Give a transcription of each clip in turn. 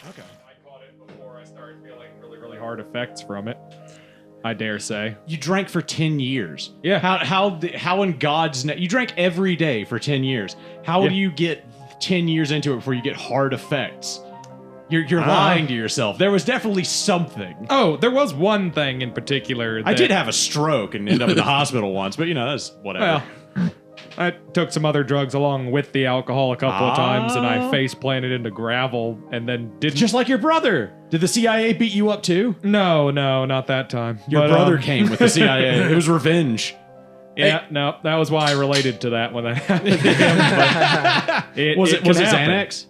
Okay. I caught it before I started feeling really hard effects from it. I dare say. You drank for 10 years. Yeah. How in God's name? You drank every day for 10 years. How do you get 10 years into it before you get hard effects? You're lying to yourself. There was definitely something. Oh, there was one thing in particular. I did have a stroke and end up in the hospital once, but that's whatever. Well, I took some other drugs along with the alcohol a couple of times, and I face planted into gravel, and then didn't. Just like your brother. Did the CIA beat you up too? No, not that time. Your brother came with the CIA. It was revenge. Yeah, no, that was why I related to that when that happened to him. Was it happen. Xanax?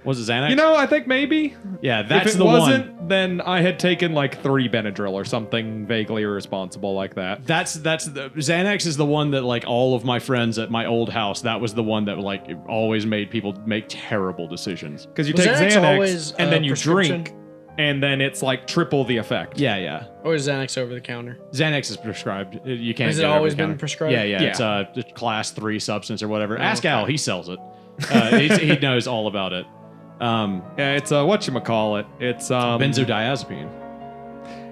Was it Xanax? I think maybe. Yeah, that's if it the wasn't, one. then I had taken like 3 Benadryl or something vaguely irresponsible like that. That's the Xanax is the one that like all of my friends at my old house. That was the one that like always made people make terrible decisions. Because you Was take Xanax always Xanax and then you prescription? drink, and then it's like triple the effect. Yeah. Or is Xanax over the counter? Xanax is prescribed. You can't. Has it get it over always the been counter. prescribed? Yeah. Yeah. It's a class 3 substance or whatever. Ask okay. Al. He sells it. He knows all about it. Yeah, it's whatchamacallit. It's Benzodiazepine.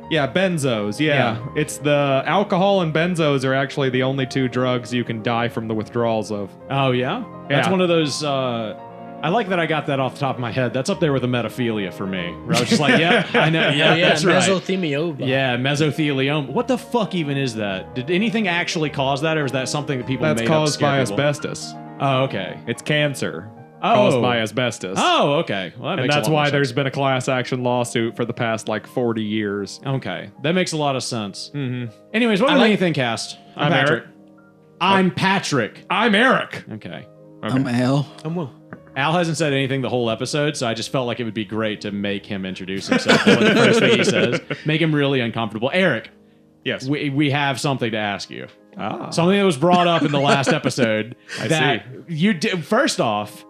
Yeah, benzos. Yeah. It's the alcohol and benzos are actually the only 2 drugs you can die from the withdrawals of. Oh yeah, that's Yeah. one of those. I like that I got that off the top of my head. That's up there with the metaphilia for me. Where I was just like, yeah, I know. Yeah, that's right. Mesothelioma. Yeah, mesothelioma. What the fuck even is that? Did anything actually cause that, or is that something that people That's made caused up to scare by people? asbestos. Oh, okay. It's cancer caused by asbestos. Oh, okay. Well, that And makes that's a lot why more there's sense. been a class action lawsuit for the past like 40 years. Okay, that makes a lot of sense. Mm-hmm. Anyways, what do you think, Cast? I'm Patrick. Eric. I'm Patrick. I'm Eric. Okay. I'm Al. I'm Will. Al hasn't said anything the whole episode, so I just felt like it would be great to make him introduce himself. What the first thing he says, make him really uncomfortable. Eric, Yes. we have something to ask you. Ah. Something that was brought up in the last episode. I that you did. First off,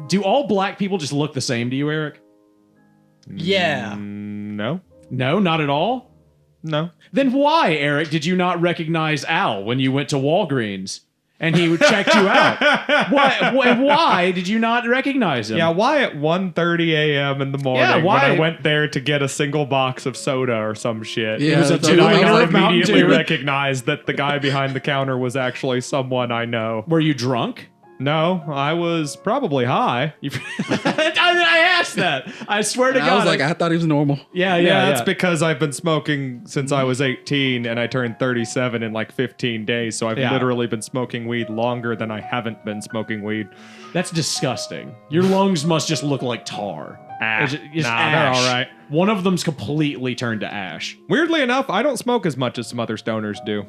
do all black people just look the same to you, Eric? Yeah. No. No, not at all. No. Then why, Eric, did you not recognize Al when you went to Walgreens and he checked you out? Why did you not recognize him? Yeah, why at 1:30 a.m. in the morning Yeah, why? when I went there to get a single box of soda or some shit? Yeah, was a that's two Did I liter not of Mountain immediately Dew. recognize that the guy behind the counter was actually someone I know? Were you drunk? No, I was probably high. I asked that. I swear to And God. I was like, I thought he was normal. yeah. That's because I've been smoking since I was 18 and I turned 37 in like 15 days. So I've Yeah. literally been smoking weed longer than I haven't been smoking weed. That's disgusting. Your lungs must just look like tar. It's just nah, ash. they're all right. One of them's completely turned to ash. Weirdly enough, I don't smoke as much as some other stoners do.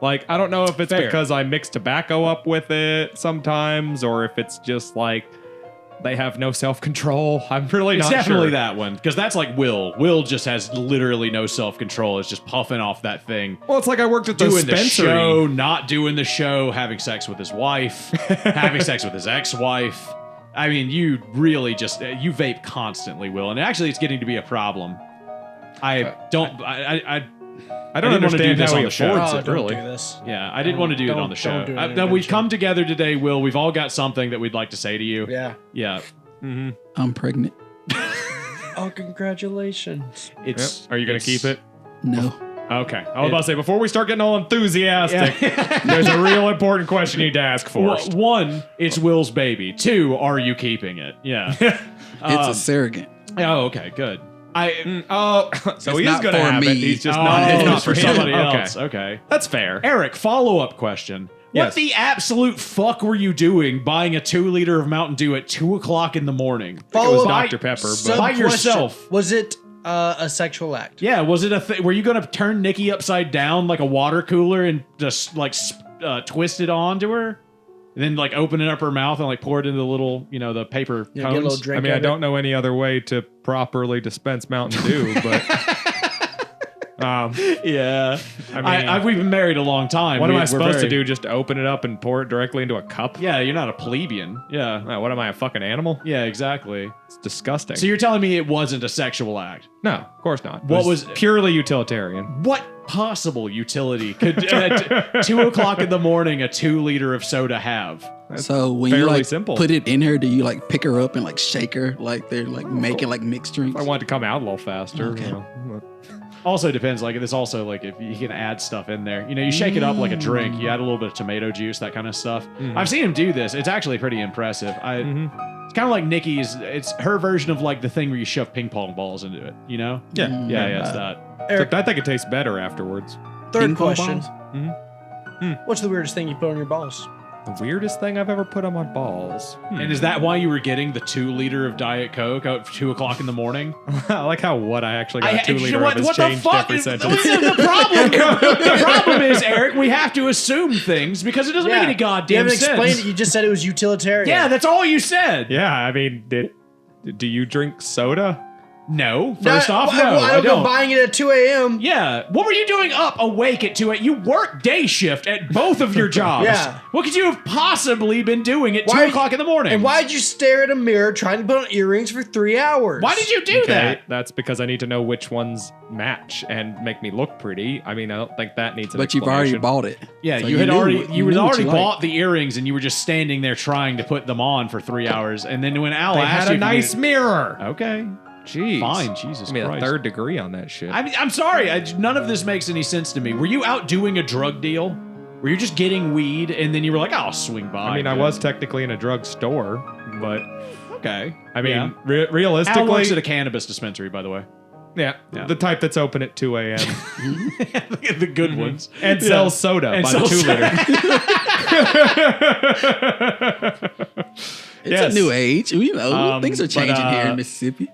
Like, I don't know if it's Fair. because I mix tobacco up with it sometimes or if it's just like they have no self-control. I'm really It's not definitely sure. that one, because that's like Will. Will just has literally no self-control. It's just puffing off that thing. Well, it's like I worked at the Doing the dispensary. show, not doing the show, having sex with his wife, having sex with his ex-wife. I mean, you really just, you vape constantly, Will. And actually, it's getting to be a problem. I don't I don't didn't wanna do understand this how on he the show. affords Oh, it, don't really. do this. Yeah, I didn't want to do it on the show. don't do it Now we've eventually. come together today, Will. We've all got something that we'd like to say to you. Yeah. Yeah. I'm pregnant. Oh, congratulations. It's. Are you going to keep it? No. Okay. I was about to say, before we start getting all enthusiastic, there's a real important question you need to ask first. One, it's Will's baby. Two, are you keeping it? Yeah. It's a surrogate. Oh, okay, good. So It's he's not going to for have it. me. He's just Oh, not. it's It's not for him. somebody Okay. else. Okay. That's fair. Eric, follow-up question. What Yes. the absolute fuck were you doing buying a 2 liter of Mountain Dew at 2 o'clock in the morning? It was Follow-up Dr. Pepper, but Sub- By question. yourself. Was it a sexual act? Yeah, was it a thing? Were you going to turn Nikki upside down like a water cooler and just like twist it onto her? And then like open it up her mouth and like pour it into the little, the paper Yeah, get a little cones? drink. I mean, I of don't know any other way to properly dispense Mountain Dew, but Yeah. I mean, we've been married a long time. what am I We're supposed to very- do? Just open it up and pour it directly into a cup? Yeah, you're not a plebeian. Yeah. What am I, a fucking animal? Yeah, exactly. It's disgusting. So you're telling me it wasn't a sexual act? No, of course not. What was- purely utilitarian? What possible utility could at 2 o'clock in the morning a 2 liter of soda have? So when you fairly like simple. put it in her, do you like pick her up and like shake her like they're like making like mixed drinks? I want it to come out a little faster. Okay. You know. Also depends. Like it's also like if you can add stuff in there. You know, you shake it up like a drink. You add a little bit of tomato juice, that kind of stuff. I've seen him do this. It's actually pretty impressive. It's kind of like Nikki's. It's her version of like the thing where you shove ping pong balls into it. You know? Yeah. Yeah. It's that. Eric, I think it tastes better afterwards. third Ping pong question. balls? What's the weirdest thing you put on your balls? The weirdest thing I've ever put on my balls. And is that why you were getting the 2 liter of Diet Coke at 2 o'clock in the morning? I like how what I actually got 2 you liter know of has what the changed fuck every is sentence. the problem is, Eric, we have to assume things because it doesn't make any You goddamn haven't sense. explained it. You just said it was utilitarian. Yeah, that's all you said. Yeah, I mean, do you drink soda? No, first off, no, I don't go don't. buying it at 2 a.m. Yeah, what were you doing up awake at 2 a.m.? You work day shift at both of your jobs. Yeah. What could you have possibly been doing at 2 Why- o'clock in the morning? And why'd you stare at a mirror trying to put on earrings for 3 hours? Why did you do that? That's because I need to know which ones match and make me look pretty. I mean, I don't think that needs an But you've already explanation. bought it. Yeah, So you had knew- already knew what already you liked. bought the earrings and you were just standing there trying to put them on for 3 hours. And then when Al They asked had you a if you nice needed- mirror. Okay. Jeez. Fine, Jesus Give me Christ. a 3rd degree on that shit. I mean, I'm sorry. None of this makes any sense to me. Were you out doing a drug deal? Were you just getting weed and then you were like, I'll swing by? I mean, I was technically in a drugstore, but Okay. I mean, Yeah. realistically, Al works at a cannabis dispensary, by the way. yeah, Yeah. the type that's open at 2 a.m. The good ones. and sells soda And by the sells 2 liter. It's Yes. a new age. You know, things are but, changing here in Mississippi.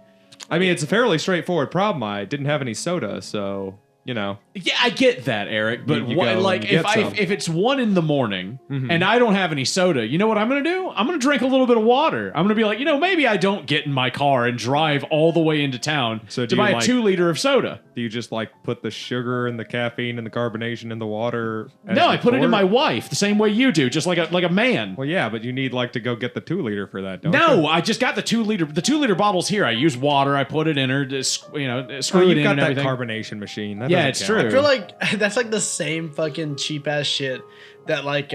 I mean, it's a fairly straightforward problem. I didn't have any soda, so you know. Yeah, I get that, Eric. But You what, go like, and get some. if it's 1 in the morning and I don't have any soda, you know what I'm gonna do? I'm gonna drink a little bit of water. I'm gonna be like, maybe I don't get in my car and drive all the way into town So to do you buy a like- 2 liter of soda. Do you just like put the sugar and the caffeine and the carbonation in the water? as No, you I put it in pour my wife the same way you do, just like a man. Well, yeah, but you need like to go get the 2 liter for that, don't you? No, I just got the 2 liter. The 2 liter bottle's here. I use water. I put it in her. Screw it You've in got and that everything. carbonation machine. That Yeah, doesn't it's count. true. I feel like that's like the same fucking cheap ass shit that like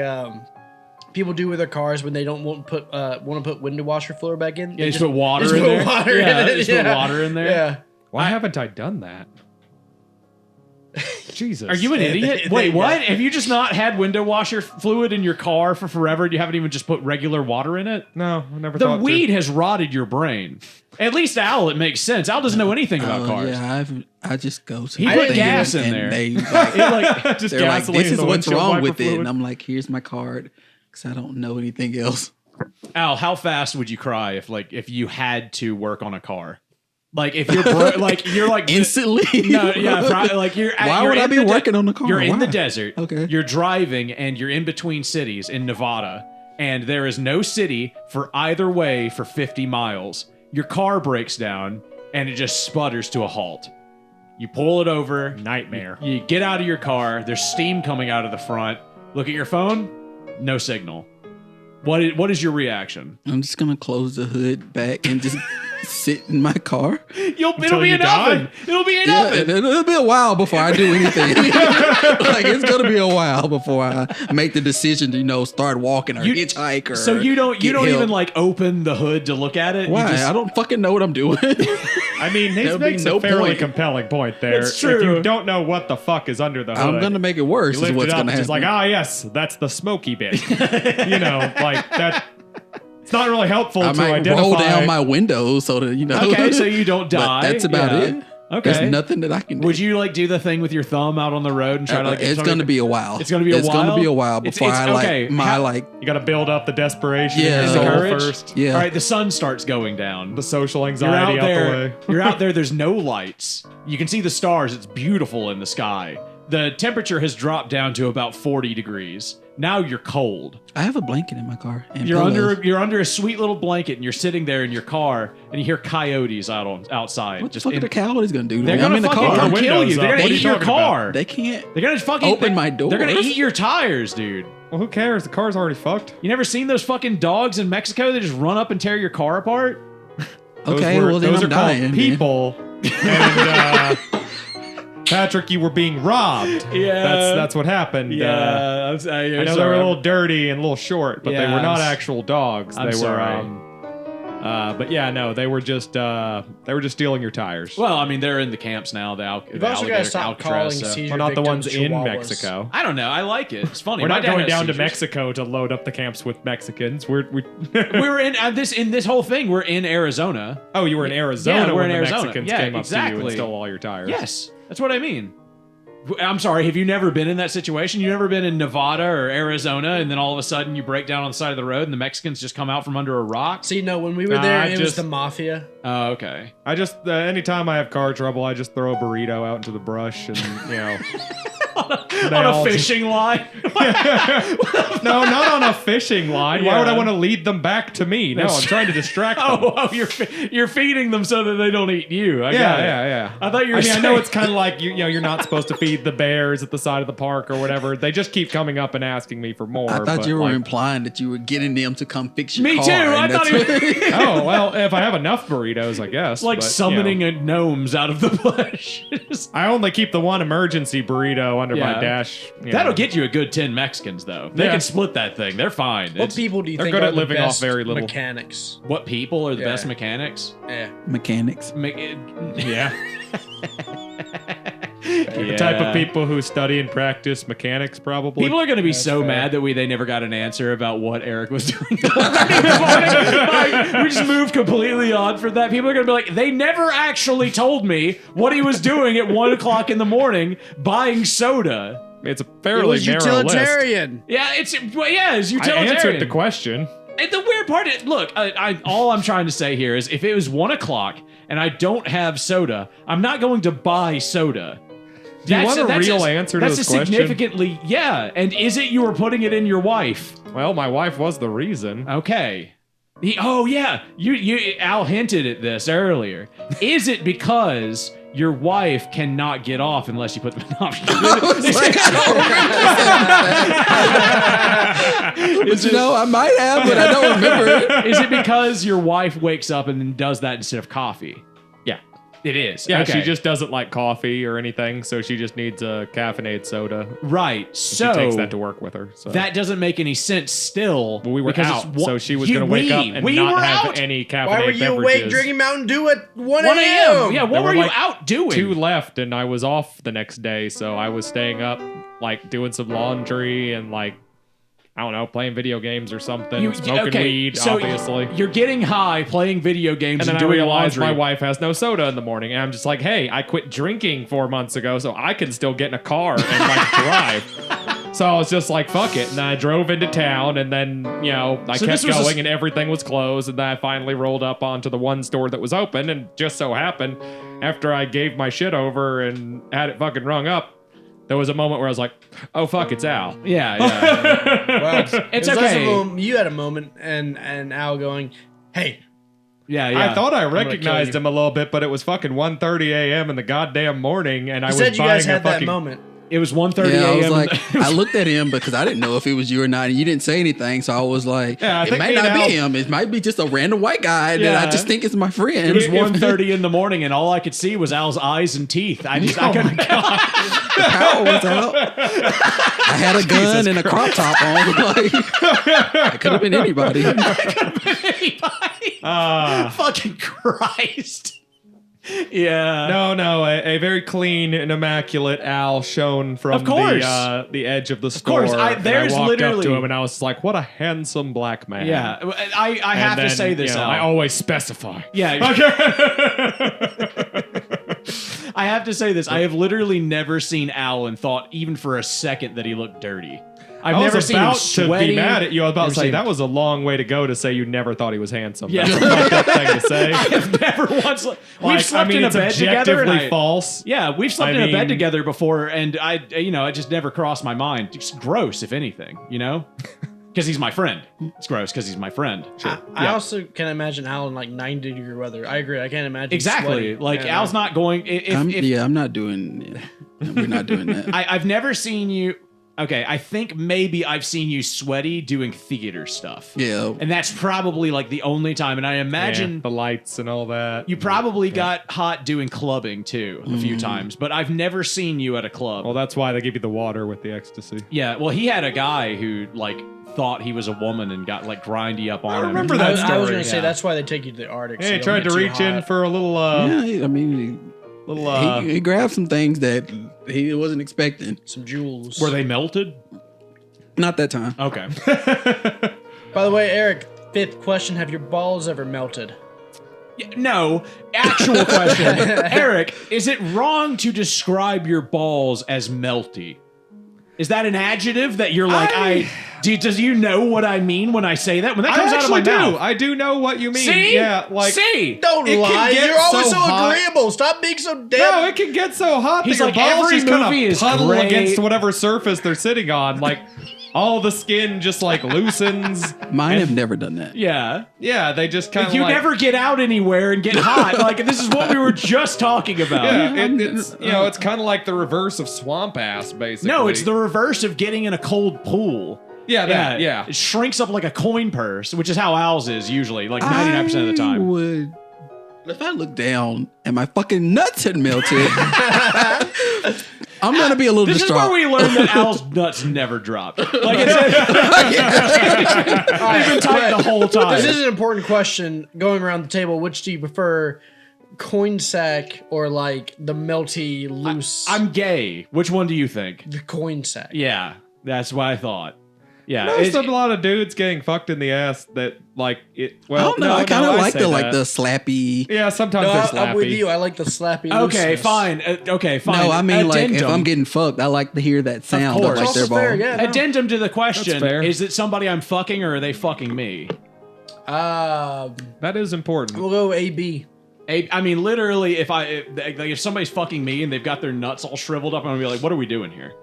people do with their cars when they don't want to put window washer fluid back in. Yeah, They just put water just in put there. water Yeah, in it. just put water in there. Yeah. Why haven't I done that? Jesus. Are you an idiot? They- Wait, what? yeah. Have you just not had window washer fluid in your car for forever? You haven't even just put regular water in it? No, I never The thought weed to. has rotted your brain. At least Al, it makes sense. Al doesn't know anything about cars. Yeah, I just go to He the put thing gas in and there. They like, It, like, Just they're like, gasoline this in is the what's windshield wrong wiper with it, fluid. and I'm like, here's my card because I don't know anything else. Al, how fast would you cry if you had to work on a car? Like if you're you're like Instantly. No, yeah, probably, like you're. Why you're would I in be the working on the car? You're in the Why? desert. Okay. You're driving and you're in between cities in Nevada, and there is no city for either way for 50 miles. Your car breaks down and it just sputters to a halt. You pull it over. Nightmare. You get out of your car. There's steam coming out of the front. Look at your phone. No signal. What is your reaction? I'm just gonna close the hood back and just sit in my car. It'll be you an die? oven. It'll be an Yeah, oven. it'll be a while before I do anything. Like it's gonna be a while before I make the decision to start walking or hitchhike or. So you don't get even help. like open the hood to look at it. You Why? just- I don't fucking know what I'm doing. I mean, he There'll be makes no a fairly point. compelling point there. It's true. If you don't know what the fuck is under the hood, I'm gonna make it worse. you Is lift what's it up, gonna it's just happen. like, yes, that's the smoky bit. Like that. It's not really helpful I to might identify. roll down my window so that Okay, so you don't But die. that's about Yeah. it. Okay. There's nothing that I can do. Would you do the thing with your thumb out on the road and try to get It's somebody- gonna be a while. It's gonna be a It's while? gonna be a while It's- before it's- okay, how- You got to build up the desperation. Yeah. and The the soul courage? first. Yeah. All right, the sun starts going down. The social You're anxiety out out the there. way. You're out there. There's no lights. You can see the stars. It's beautiful in the sky. The temperature has dropped down to about 40 degrees. Now you're cold. I have a blanket in my car. And You're pillows. under a sweet little blanket, and you're sitting there in your car, and you hear coyotes outside. What the fuck are the coyotes gonna do? To They're me? I'm gonna in the fucking car. come Windows kill you. They're up. gonna What are eat you your talking about? car. They can't. They're gonna fucking Open my They're gonna doors. eat your tires, dude. Well, who cares? The car's already fucked. You never seen those fucking dogs in Mexico that just run up and tear your car apart? Okay, well then those I'm are dying. called then. people. And Patrick, you were being robbed. Yeah. That's what happened. Yeah, I know they were a little dirty and a little short, but they Yeah, were not I'm actual dogs. I'm They sorry. were. But yeah, no, they were just stealing your tires. Well, I mean, they're in the camps now. You've also got to stop calling seizure Well, not the victims ones in chihuahuas. Mexico. I don't know. I like it. It's funny. We're My not dad going has down to seizures. Mexico to load up the camps with Mexicans. We We were in this whole thing. We're in Arizona. Oh, you were in Arizona Yeah, we're when in the Arizona. Mexicans Yeah, came up to you exactly. and stole all your tires. Yes, that's what I mean. I'm sorry. Have you never been in that situation? You've never been in Nevada or Arizona, and then all of a sudden you break down on the side of the road, and the Mexicans just come out from under a rock? See, no, when we were there, it was the mafia. Oh, okay. I just anytime I have car trouble, I just throw a burrito out into the brush, and On a fishing line. No, not on a fishing line. Why would I Yeah. want to lead them back to me? No, I'm trying to distract them. Oh, you're feeding them so that they don't eat you. I got it. Yeah. I thought you were. I saying, know it's kind of like you're not supposed to feed the bears at the side of the park or whatever. They just keep coming up and asking me for more. I thought but, you were like, implying that you were getting them to come fix your Me car. too. and I thought that's- he was Oh well, if I have enough burritos, I guess. like but, summoning you know. gnomes out of the bush. I only keep the one emergency burrito under my Yeah. dash. you That'll know. get you a good 10 Mexicans, though. They Yeah. can split that thing. They're fine. What It's- people do you they're think good are at the living off best very little. mechanics? What people are the Yeah. best mechanics? Yeah. Mechanics. Yeah. The type of people who study and practice mechanics, probably. People are going to be so fair. mad that they never got an answer about what Eric was doing. Like, we just moved completely on from that. People are going to be like, they never actually told me what he was doing at 1 o'clock in the morning buying soda. It's a It fairly was narrow list. utilitarian. Yeah, it's I utilitarian. answered the question. And the weird part is, look, all I'm trying to say here is if it was 1 o'clock and I don't have soda, I'm not going to buy soda. Do you want a real answer to that's this a question? significantly, yeah. And is it you were putting it in your wife? Well, my wife was the reason. Okay. Oh yeah, you Al hinted at this earlier. Is it because your wife cannot get off unless you put them in option? But you know, I might have, but I don't remember it. Is it because your wife wakes up and then does that instead of coffee? Yeah. It is. Yeah, okay. she just doesn't like coffee or anything, so she just needs a caffeinated soda. right. She So takes that to work with her. So that doesn't make any sense still. Well, we were because out, it's so she was going to wake up and we not were have out. any caffeinated Why were you beverages. awake drinking Mountain Dew at 1 1 a.m. a.m.? Yeah, what There were were, you like, out doing? 2 left, and I was off the next day, so I was staying up, like doing some laundry and like I don't know, playing video games or something, smoking weed, so obviously. You're getting high, playing video games, And then I doing realized laundry. my wife has no soda in the morning, and I'm just like, hey, I quit drinking 4 months ago, so I can still get in a car and like drive. So I was just like, fuck it. And I drove into town, and then, you know, I So kept this was going, and everything was closed. And then I finally rolled up onto the one store that was open, and just so happened, after I gave my shit over and had it fucking rung up, there was a moment where I was like, oh, fuck, it's Al. Yeah. Well, It's it was okay. also you had a moment and Al going, hey, yeah. I thought I kill recognized you. him a little bit, but it was fucking 1:30 a.m. in the goddamn morning, and I you was said you buying guys a had that fucking... moment. It was 1:30 Yeah, I was a.m. like, I looked at him because I didn't know if it was you or not. And you didn't say anything, so I was like, Yeah, I it think may me and not Al- be him. It might be just a random white guy that Yeah. I just think is my friend. It was 1:30 in the morning, and all I could see was Al's eyes and teeth. I couldn't. The power was out. I had a gun and a crop top on. Like, it could have been anybody. Fucking Christ. Yeah. No, a very clean and immaculate Al shone from Of course. the edge of the store. course, and there's I walked up literally- to him, and I was like, what a handsome black man. Yeah. I And have to then, say this, you know, Al. I always specify. Yeah. I have to say this. I have literally never seen Al and thought even for a second that he looked dirty. I've I never was seen him about to sweaty. be mad at you. I was about to Never say seen that him- was a long way to go to say you never thought he was handsome. Yeah. That's a fucked up thing to say. I've never once. We've Like, slept in a it's bed together. And objectively false. Yeah, we've slept I in a bed mean- together before, and it just never crossed my mind. It's gross, if anything, because he's my friend. It's gross because he's my friend. I also can imagine Al in like 90-degree weather. I agree. I can't imagine Exactly. sweaty. Like Yeah, Al's not going. I'm not doing. We're not doing that. I've never seen you. Okay, I think maybe I've seen you sweaty doing theater stuff. Yeah. And that's probably like the only time. And I imagine the lights and all that. you probably got hot doing clubbing too a few times, but I've never seen you at a club. Well, that's why they give you the water with the ecstasy. Yeah, well, he had a guy who like thought he was a woman and got like grindy up on him. remember that I was story, going to say yeah. that's why they take you to the Arctic. so Yeah, you he don't tried get to too reach in hot. for a little, Yeah, I mean, he grabbed some things that he wasn't expecting. some jewels. Were they melted? Not that time. Okay. By the way, Eric, 5th question: have your balls ever melted? No, actual question. Eric, is it wrong to describe your balls as melty? Is that an adjective that you're like, does you know what I mean when I say that? When that comes out of my mouth. I do know what you mean. See? Yeah, like See? Don't It can lie. get You're always so so hot. agreeable. Stop being so damn. no, it can get so hot He's that like, your balls every just kind movie of is puddle great. against whatever surface they're sitting on. Like all the skin just like loosens. Mine have never done that. Yeah. Yeah, they just kind of You like, never get out anywhere and get hot. Like, this is what we were just talking about. Yeah, it's it's kind of like the reverse of swamp ass, basically. No, it's the reverse of getting in a cold pool. yeah, that, yeah. It shrinks up like a coin purse, which is how Al's is usually, like 99% of the time. Would, if I look down and my fucking nuts had melted, I'm gonna be a little This distraught. is where we learned that Al's nuts never drop. Like, it's they've been tight the whole time. This is an important question. Going around the table, which do you prefer, coin sack or like the melty loose? I'm gay. Which one do you think? the coin sack. Yeah, that's what I thought. Yeah, There's a lot of dudes getting fucked in the ass that like it. I Well, don't know. no, I kind of like say the that. slappy. Yeah, sometimes No, they're slappy. I'm with you. I like the slappy. okay, looseness. fine. Okay, fine. No, I mean like if Addendum. I'm getting fucked, I like to hear that sound of course. like their Also fair, ball. yeah. no. Addendum to the question: That's fair. is it somebody I'm fucking or are they fucking me? That is important. We'll go AB. I mean, literally, if somebody's fucking me and they've got their nuts all shriveled up, I'm gonna be like, "What are we doing here?"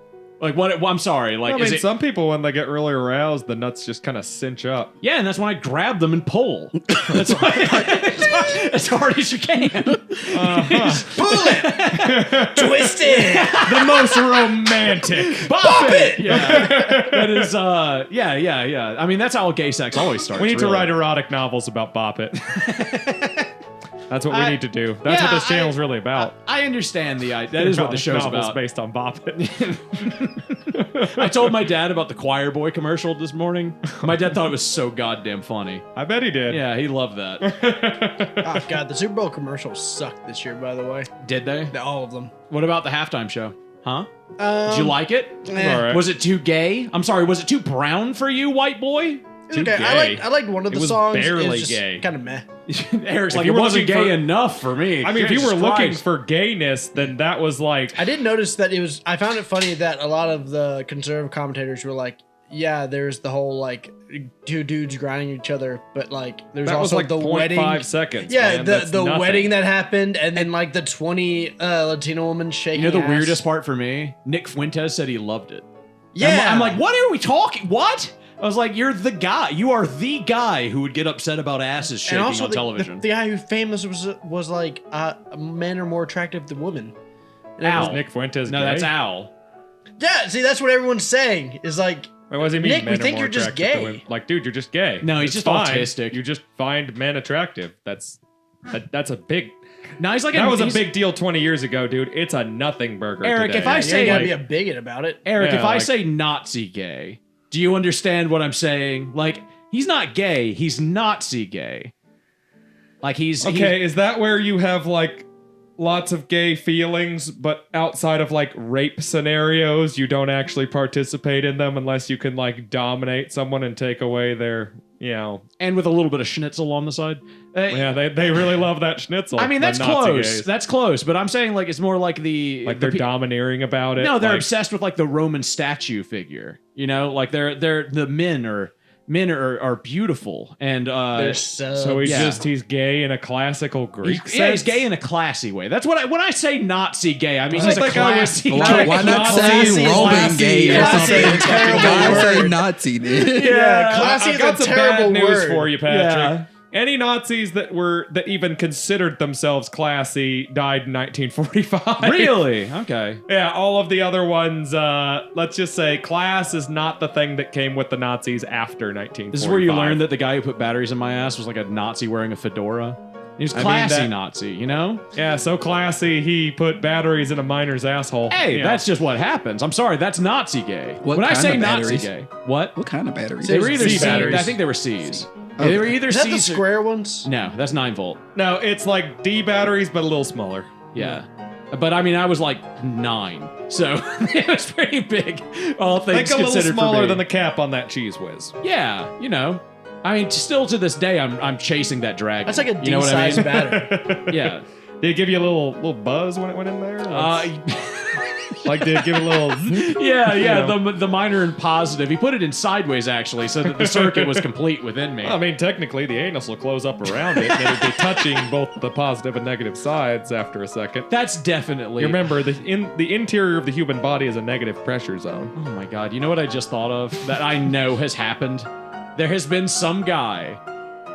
Like, what? Well, I'm sorry. Like, I mean, is it? some people when they get really aroused, the nuts just kind of cinch up. Yeah, and that's when I grab them and pull. That's why, as hard as you can. Pull it. Twist it. The most romantic. Bop it. Yeah, that is. Yeah. I mean, that's how gay sex always starts. We need to really. write erotic novels about Bop It. That's what we need to do. That's what this channel's really about. I understand the idea. That is what the show's Novels about. based on Bop It. I told my dad about the Choir Boy commercial this morning. My dad thought it was so goddamn funny. I bet he did. Yeah, he loved that. Oh god, the Super Bowl commercials sucked this year. By the way, Did they? all of them. What about the halftime show? Huh? Did you like it? Eh. All right. Was it too gay? I'm sorry, was it too brown for you, white boy? It's okay. gay. I liked one of the It was songs. barely gay. Kind of meh. Eric's like, you it were wasn't looking gay for- enough for me. I mean, if you Jesus were looking Christ. for gayness, then that was like. I did notice that it was. I found it funny that a lot of the conservative commentators were like, "Yeah, there's the whole like two dudes grinding each other, but like there's That was also like the 0.5 wedding." seconds. Yeah, man. the That's nothing. wedding that happened, and then like the 20 Latino women shaking. You know the ass. weirdest part for me? Nick Fuentes said he loved it. Yeah, I'm like, what are we talking? What? I was like, you're the guy. You are the guy who would get upset about asses shaking and also on television. The guy who famous was like men are more attractive than women. And Al. everyone's- Nick Fuentes. No, gay? that's Al. Yeah, see, that's what everyone's saying. Is like, Wait, what does he mean? Nick, we men are think more you're just attractive to gay. women? Like, dude, you're just gay. No, he's It's just fine. autistic. You just find men attractive. That's a big. No, he's like That was a he's- big deal 20 years ago, dude. It's a nothing burger. Eric, today. if I you say- ain't gotta like- be a bigot about it. Eric, Yeah, if I like- say Nazi gay, do you understand what I'm saying? Like, he's not gay. He's Nazi gay. Like, he's Okay, is that where you have like lots of gay feelings, but outside of like rape scenarios, you don't actually participate in them unless you can like dominate someone and take away their, you know. and with a little bit of schnitzel on the side. Yeah, they really love that schnitzel. I mean, the that's Nazi close. gays. That's close. But I'm saying, like, it's more like Like they're domineering about it. No, they're like, obsessed with like the Roman statue figure. You know, like they're the men are beautiful and They're so. So Yeah. he's gay in a classical Greek he's, sense. yeah, he's gay in a classy way. That's what when I say Nazi gay, I mean he's a like I was- classy. Why not say Classy, Roman classy, gay or classy, something? terrible Why say word. Nazi then? Yeah, classy I've is got a some terrible bad news word. for you, Patrick. Yeah. Any Nazis that even considered themselves classy died in 1945. Really? Okay. Yeah, all of the other ones, let's just say class is not the thing that came with the Nazis after 1945. This is where you learn that the guy who put batteries in my ass was like a Nazi wearing a fedora. He was classy Nazi, you know? Yeah, so classy, he put batteries in a miner's asshole. Hey, Yeah. that's just what happens. I'm sorry, that's Nazi gay. What when I kind say of Nazi batteries? gay, what? What kind of batteries? They were either C C. batteries. I think they were C's. They were either Is that C's the or- square ones? No, that's 9 volt. No, it's like D batteries, but a little smaller. Yeah. But I mean, I was like 9, so it was pretty big. All things Like a little considered for smaller me. than the cap on that cheese whiz. Yeah, you know. I mean, still to this day, I'm chasing that dragon. That's like a you know what I D-sized mean? battery. Yeah. Did it give you a little buzz when it went in there? Like, did it give it a little... yeah, You know. the minor and positive. He put it in sideways actually, so that the circuit was complete within me. I mean, technically, the anus will close up around it, and it'll be touching both the positive and negative sides after a second. That's definitely. You remember, the interior of the human body is a negative pressure zone. Oh my god! You know what I just thought of that I know has happened? There has been some guy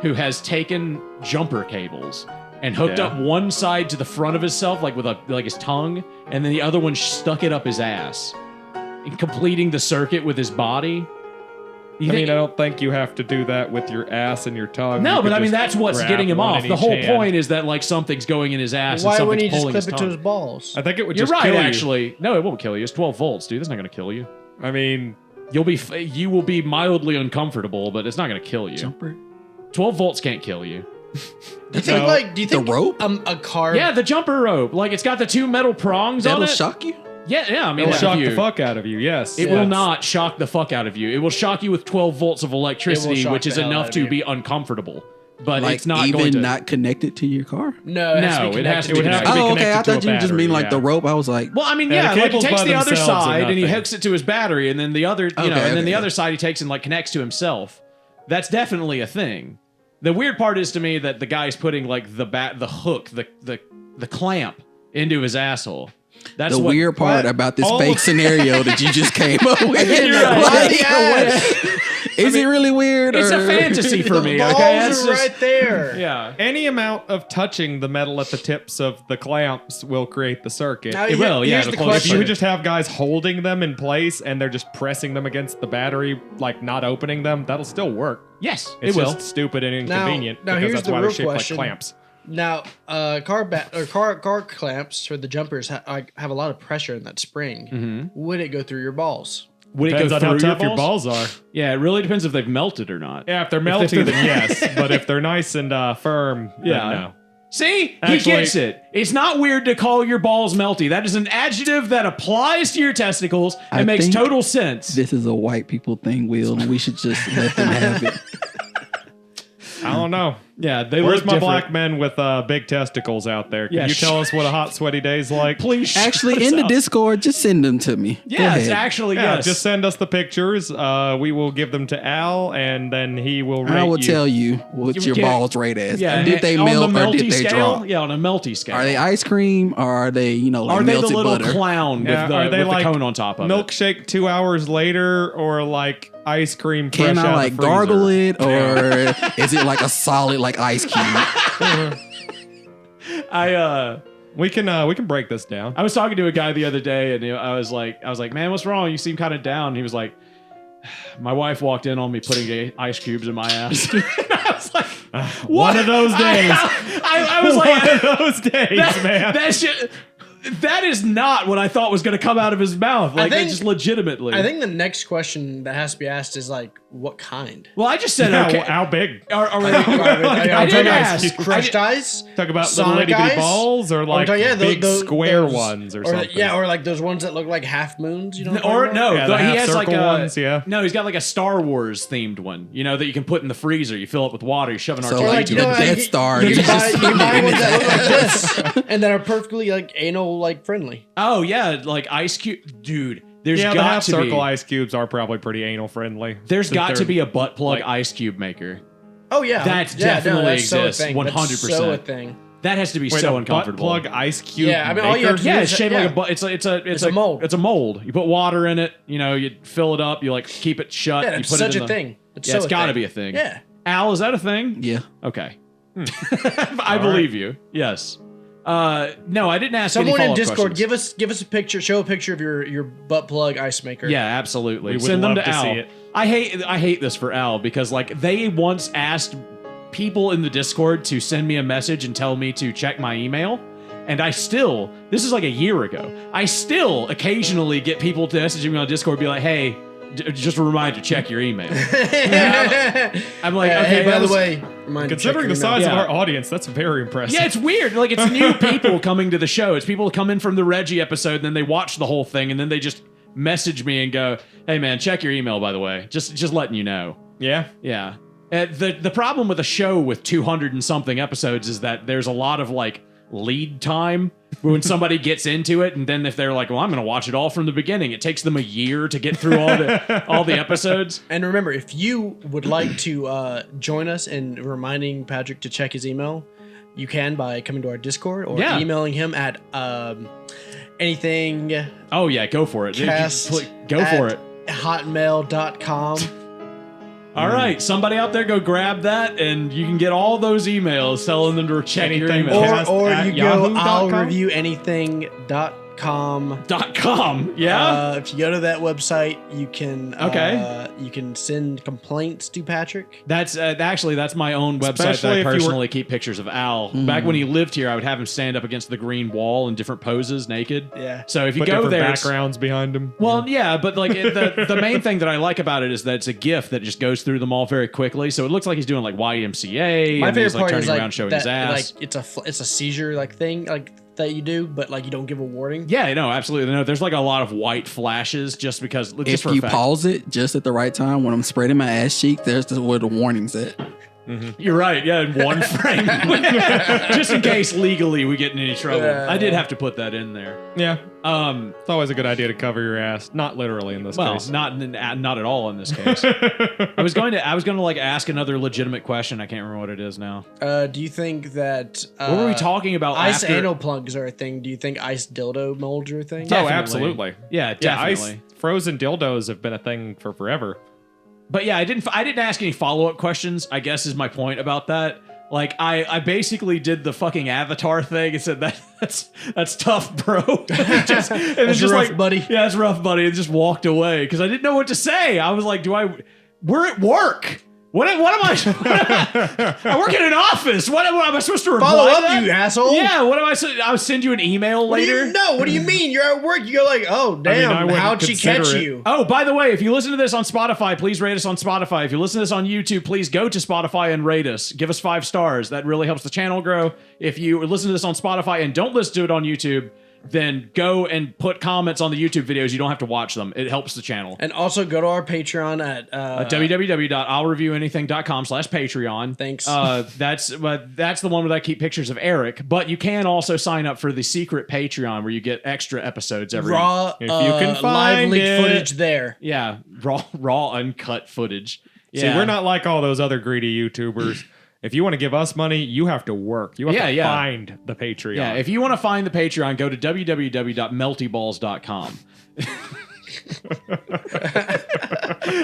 who has taken jumper cables and hooked Yeah. up one side to the front of himself, like with his tongue, and then the other one stuck it up his ass, and completing the circuit with his body. You I think- mean, I don't think you have to do that with your ass and your tongue. no, You but could I mean just that's what's grab getting him one off. in The each whole hand. point is that like something's going in his ass Why and wouldn't something's he just pulling clip his it to tongue. his balls? I think it would You're just right, kill you. actually. No, it won't kill you. It's 12 volts, dude. That's not going to kill you. I mean, You will be mildly uncomfortable, but it's not going to kill you. Jumper? 12 volts can't kill you. Do you think No. like? Do you The think rope? a car? Yeah, the jumper rope. Like it's got the 2 metal prongs That'll on it. shock you? Yeah. I mean, it'll like, shock if you- the fuck out of you, yes. It Yeah. will not shock the fuck out of you. It will shock you with 12 volts of electricity, shock which is the hell enough out of to you. be uncomfortable. But Like it's not even going to. not connected to your car? No, it has No, to be it has connected to be It would have connected. to be Oh, okay. I connected to thought a you just mean battery, like the yeah. rope. I was like, Well, I mean, Yeah, yeah, the like he cables takes by the other themselves are side and he nothing. hooks it to his battery, and then the other, Okay, and then the okay. other side he takes and like connects to himself. That's definitely a thing. The weird part is to me that the guy's putting like the hook, the clamp into his asshole. That's the what, weird part what? about this All- fake scenario that you just came up with. You're right. Why Like, the ass? is it really weird? It's a or- fantasy for me. Balls Okay, that's are just right there. yeah. Any amount of touching the metal at the tips of the clamps will create the circuit. Now, It will, yeah, Here's it'll the close If question. you would just have guys holding them in place and they're just pressing them against the battery, like not opening them, that'll still work. Yes, It's it will. just stupid and inconvenient now because here's that's the why real they're shaped question. like clamps. Now, car clamps for the jumpers have a lot of pressure in that spring. Mm-hmm. Would it go through your balls? Would it Depends go on how through tough your balls are. Yeah, it really depends if they've melted or not. Yeah, if they're melty, then yes. But if they're nice and firm, then Yeah. no. See, Actually- he gets it. It's not weird to call your balls melty. That is an adjective that applies to your testicles and I makes think total sense. This is a white people thing, Will, and we should just let them have it. I don't know. Yeah, they Where's look my different. black men with big testicles out there? Can Yeah, you tell us what a hot, sweaty day's like? Please, Actually, shout in us the out. Discord, just send them to me. Go Yes, ahead. actually, Yeah, yes. just send us the pictures. We will give them to Al, and then he will rate I will you. tell you what You your get- balls rate as. Yeah, Did they on melt the or melty did they scale? drop? Yeah, on a melty scale. Are they ice cream or are they, like Are they the melted little butter? clown with, Yeah, the, are they with like the cone on top of it? milkshake 2 hours later, or like ice cream fresh Can out I of like the freezer? gargle it or is it like a solid like ice cube? We can break this down. I was talking to a guy the other day, and I was like, man, what's wrong? You seem kind of down. And he was like, my wife walked in on me putting ice cubes in my ass. And I was like, One of those days. I was like, One of those days, man. that shit. That is not what I thought was going to come out of his mouth. Like, think- just legitimately. I think the next question that has to be asked is like, what kind? Well, I just said, How, okay. how big? Are we, I didn't ask. Crushed ice. Talk about Sonic little itty bitty eyes? balls, or like big square ones, or something. Yeah, or like those ones that look like half moons. You know? what I'm Or talking no, Yeah, the- the he half has like circle a ones, yeah. no. He's got like a Star Wars themed one, that you can put in the freezer. You fill it with water. You shove an So R2 like like, the you know, like, Death Star. You you can buy, just- you can buy ones that look like this and that are perfectly like anal like friendly. Oh yeah, like ice cube, dude. There's Yeah, the got half to circle be. ice cubes are probably pretty anal friendly. There's Since got to they're- be a butt plug like- ice cube maker. Oh yeah, That yeah, definitely that's so a exists, thing. 100%. That's so a thing. That has to be Wait, so a uncomfortable. butt plug ice cube. Yeah, I mean, all you have to Yeah, do it's is- shaped yeah. like a it's a mold. It's a mold. You put water in it. You fill it up. You like keep it shut. Yeah, you it's put such it in a the, thing. Yeah, it's so got to thing. be a thing. Yeah. Al, is that a thing? Yeah. Okay. I believe you. Yes. No, I didn't ask Someone any in follow-up Discord, questions. give us a picture. Show a picture of your butt plug ice maker. Yeah, absolutely. We would Send them love to to Al. see it. I hate this for Al because like they once asked people in the Discord to send me a message and tell me to check my email. And this is like a year ago, I still occasionally get people to message me on Discord, be like, hey, just a reminder, check your email. I'm like, okay, hey, by the way, remind you to check Considering your the size email. of Yeah. our audience, that's very impressive. yeah, it's weird. Like, it's new people coming to the show. It's people come in from the Reggie episode, and then they watch the whole thing, and then they just message me and go, hey, man, check your email, by the way. Just letting you know. Yeah. Yeah. The problem with a show with 200 and something episodes is that there's a lot of, like, lead time when somebody gets into it, and then if they're like, well, I'm going to watch it all from the beginning, it takes them a year to get through all the episodes. And remember, if you would like to join us in reminding Patrick to check his email, you can by coming to our Discord or Yeah. emailing him at anything Oh yeah, go for it. cast Go for it. hotmail.com. All right, somebody out there go grab that, and you can get all those emails telling them to check your Anything email. cast Or at you go yahoo.com? I'll review anything.com. .com, yeah? If you go to that website, you can Okay. you can send complaints to Patrick. That's that's my own website Especially that I if you were- personally keep pictures of Al. Back when he lived here, I would have him stand up against the green wall in different poses, naked. Yeah. So if you Put go different there, it's- backgrounds behind him. well, yeah, but like the main thing that I like about it is that it's a GIF that just goes through them all very quickly. So it looks like he's doing like YMCA, My and favorite he's like part turning is like around showing that, his ass. like it's a seizure like thing like that you do, but like you don't give a warning. Yeah, no, absolutely. No, there's like a lot of white flashes just because. Just If for you effect. pause it just at the right time when I'm spreading my ass cheek, there's where the warning's at. You're right. Yeah, in one frame, just in case legally we get in any trouble. I did have to put that in there. Yeah. It's always a good idea to cover your ass. Not literally in this Well, case. not at all in this case. I was going to like ask another legitimate question. I can't remember what it is now. Do you think that What were we talking about? ice after? anal plugs are a thing? Do you think ice dildo molds are a thing? Oh, Definitely. absolutely. Yeah, Yeah, definitely. frozen dildos have been a thing for forever. But yeah, I didn't ask any follow-up questions, I guess is my point about that. Like I basically did the fucking Avatar thing and said that's tough, bro. Just, and then That's just rough, like, buddy. Yeah, it's rough, buddy, and just walked away because I didn't know what to say. I was like, we're at work. What am I? I work in an office. What am I supposed to reply Follow to up, that? you asshole. Yeah, what am I? I'll send you an email What do later. you know? What do you mean? You're at work. You go like, oh damn, I wouldn't how'd she consider catch it. you? Oh, by the way, if you listen to this on Spotify, please rate us on Spotify. If you listen to this on YouTube, please go to Spotify and rate us. Give us 5 stars. That really helps the channel grow. If you listen to this on Spotify and don't listen to it on YouTube, then go and put comments on the YouTube videos. You don't have to watch them. It helps the channel. And also go to our Patreon at www.illreviewanything.com/Patreon. Thanks. That's the one where I keep pictures of Eric. But you can also sign up for the secret Patreon where you get extra episodes every raw If you can live find leak it. footage there. Yeah, raw uncut footage. See, we're not like all those other greedy YouTubers. If you want to give us money, you have to work. You have to find the Patreon. Yeah, if you want to find the Patreon, go to www.meltyballs.com.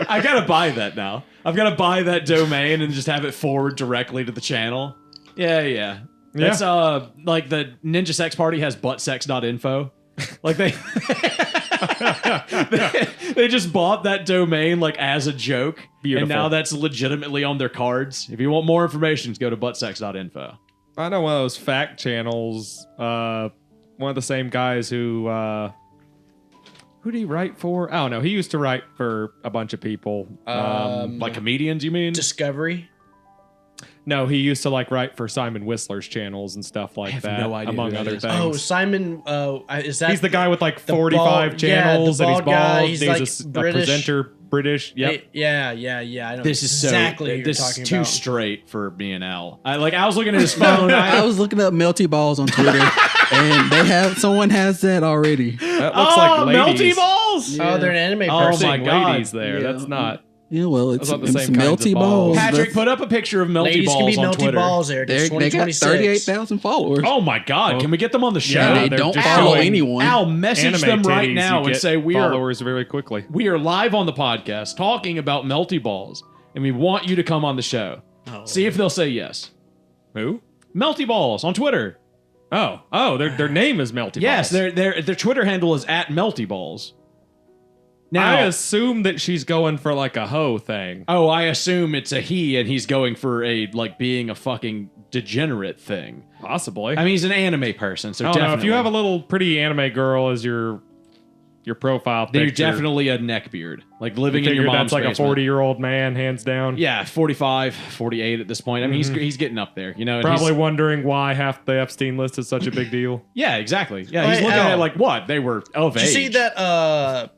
I gotta buy that now. I've got to buy that domain and just have it forward directly to the channel. Yeah. That's like the Ninja Sex Party has buttsex.info. Like they just bought that domain like as a joke. Beautiful. And now that's legitimately on their cards. If you want more information, go to buttsex.info. I know one of those fact channels. One of the same guys who did he write for? I don't know. He used to write for a bunch of people. Like comedians, you mean? Discovery. No, he used to like write for Simon Whistler's channels and stuff like have that, no idea among who that other is. things. Oh, Simon. Is that? He's the guy with like the 45 bald- channels, yeah, the and he's bald guy. bald. He's He's like a British. presenter, British. Yep. Yeah. I know This is exactly who this you're is talking too about. straight for me and Al. I was looking at his phone. I was looking up Melty Balls on Twitter, and someone has that already. That looks like ladies. Melty balls. Oh, they're an anime Oh person. my Seeing God. ladies there. Yeah. That's not. Yeah, well, it's Those aren't the same kinds Melty of balls. Balls. Patrick, put up a picture of Melty Ladies balls can be on melty Twitter. balls, Eric. It's They got 2026. 38,000 followers. Oh my God! Can we get them on the show? Yeah, they they're don't just follow showing anyone. Al, message Anime them right titties, now you and get say we are followers very quickly. live on the podcast talking about Melty balls, and we want you to come on the show. Oh. See if they'll say yes. Who? Melty Balls on Twitter. Oh, their name is Melty Yes, Balls. their Twitter handle is @meltyballs. Now, I assume that she's going for like a hoe thing. I assume it's a he, and he's going for a being a fucking degenerate thing. Possibly. I mean, he's an anime person, so I don't definitely. know. If you have a little pretty anime girl as your profile picture, then you're definitely a neckbeard, like living you in your figure mom's that's like basement. a 40-year-old man, hands down. Yeah, 45, 48 at this point. I mean, he's getting up there, you know. and Probably he's- wondering why half the Epstein list is such a big deal. Yeah, exactly. Yeah, Wait, he's looking Al. at like what they were of Did age. you see that?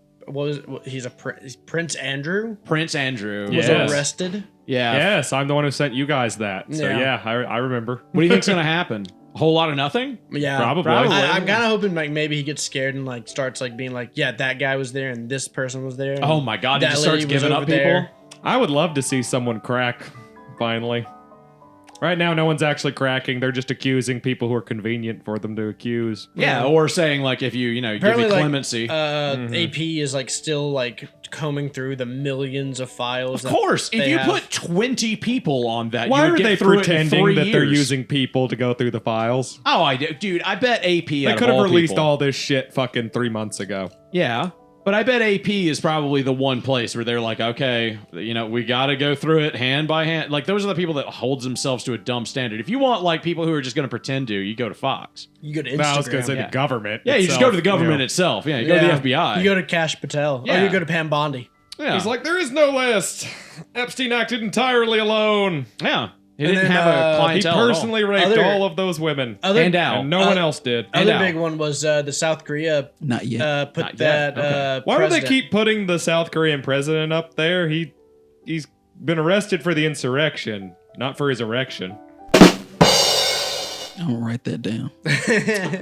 He's Prince Andrew Prince Andrew was Yes. arrested. Yeah. Yes, I'm the one who sent you guys that. So Yeah. yeah, I remember. What do you think's gonna happen? A whole lot of nothing? Yeah, Probably. I'm kind of hoping like maybe he gets scared and like starts like being like, yeah, that guy was there and this person was there. And Oh my god, he that just starts lady was giving up over people. there. I would love to see someone crack, finally. Right now, no one's actually cracking. They're just accusing people who are convenient for them to accuse. Yeah, or saying like if you give Apparently, me like, clemency. AP is like still like combing through the millions of files. Of course, if they you have. put 20 people on that, Why you would are get they through it in pretending 3 that they're years. using people to go through the files? Oh, I do, dude. I bet AP. They could have released all this shit fucking 3 months ago. Yeah, but I bet AP is probably the one place where they're like, okay, we got to go through it hand by hand. Like those are the people that holds themselves to a dumb standard. If you want like people who are just going to pretend to, you go to Fox. You go to Instagram. No, I was going to say yeah. the government. Yeah, you just go to the itself, government you know. itself. Yeah, you go to the FBI. You go to Cash Patel. Yeah. Or you go to Pam Bondi. yeah. He's like, there is no list. Epstein acted entirely alone. yeah. He And didn't then, have a He clientele at all. personally raped Other- all of those women. And out. And no one else did. Other out. big one was the South Korea Not yet. put Not that. yet. Okay. Why do they president- keep putting the South Korean president up there? He's been arrested for the insurrection, not for his erection. I'm gonna write that down.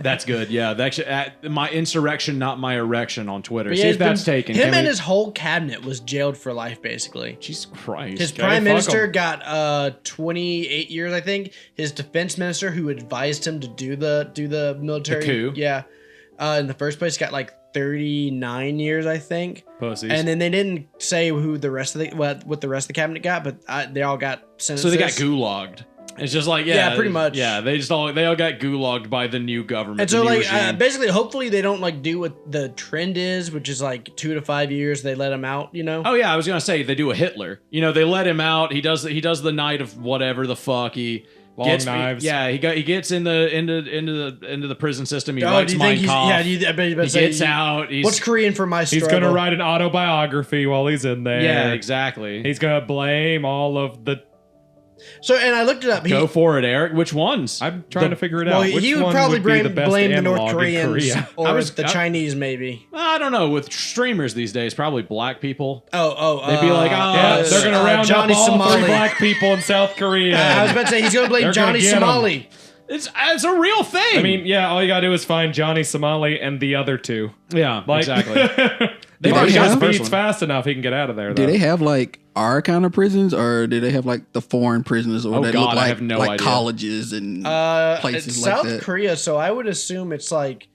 That's good. Yeah, that's my insurrection, not my erection on Twitter. But See yeah, if that's taken. Him Can and we- his whole cabinet was jailed for life, basically. Jesus Christ. His Okay, prime fuck minister 'em. got 28 years, I think. His defense minister, who advised him to do the military The coup. yeah, in the first place, got like 39 years, I think. Pussies. And then they didn't say who the rest of the what the rest of the cabinet got, but they all got sentences. So they got gulagged. It's just like Yeah, pretty much. Yeah, they all got gulagged by the new government. And the so, new like, regime. basically, hopefully, they don't like do what the trend is, which is like 2 to 5 years. They let him out, you know. Oh yeah, I was gonna say they do a Hitler. They let him out. He does the night of whatever the fuck he Long gets. knives. Yeah, he gets into the prison system. He Oh, writes do you Mein think he's? Kampf. Yeah, do you, I bet you better he say gets out. He's, What's Korean for my he's struggle? going to write an autobiography while he's in there. Yeah, exactly. He's going to blame all of the... So, and I looked it up. Go for it, Eric. Which ones? I'm trying to figure it Well, out. Which he would one probably would be the blame best the North analog in Koreans Korea? or I was- the Chinese, maybe. I don't know. With streamers these days, probably black people. They'd be like, oh, Yeah, they're going to round Johnny up all Somali. 3 black people in South Korea. I was about to say he's going to blame They're gonna Johnny get 'em. Somali. It's a real thing. I mean, yeah, all you gotta do is find Johnny Somali and the other 2. yeah, Like, exactly. They Do if they he have- speeds fast enough, he can get out of there. Do Though. they have like our kind of prisons, or do they have like the foreign prisons, or Oh, that God, look I like have no like idea. colleges and places It's like South that? Korea, so I would assume it's like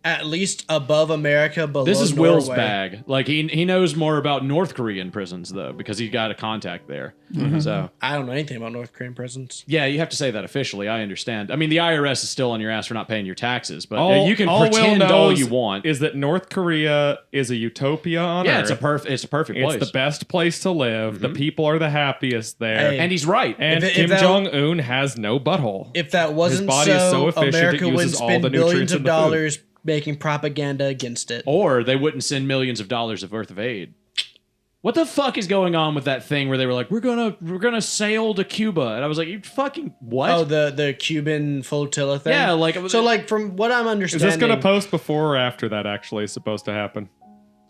at least above America, below This is Norway. Will's bag. Like he knows more about North Korean prisons though, because he got a contact there. So I don't know anything about North Korean prisons. yeah, you have to say that officially. I understand. I mean, the IRS is still on your ass for not paying your taxes, but All, you can all Will pretend all knows you want. is that North Korea is a utopia on Yeah, Earth. it's a perfect It's place. the best place to live. The people are the happiest there. Hey. and he's right. And If Kim that- Jong Un has no butthole. If that wasn't body is so efficient, it America wouldn't uses all spend the billions nutrients of in the food. dollars making propaganda against it. Or they wouldn't send millions of dollars of worth of aid. What the fuck is going on with that thing where they were like, we're gonna sail to Cuba, and I was like, you fucking what? Oh, the Cuban flotilla thing. Yeah, like so. Like from what I'm Is understanding, this going to post before or after that actually is supposed to happen?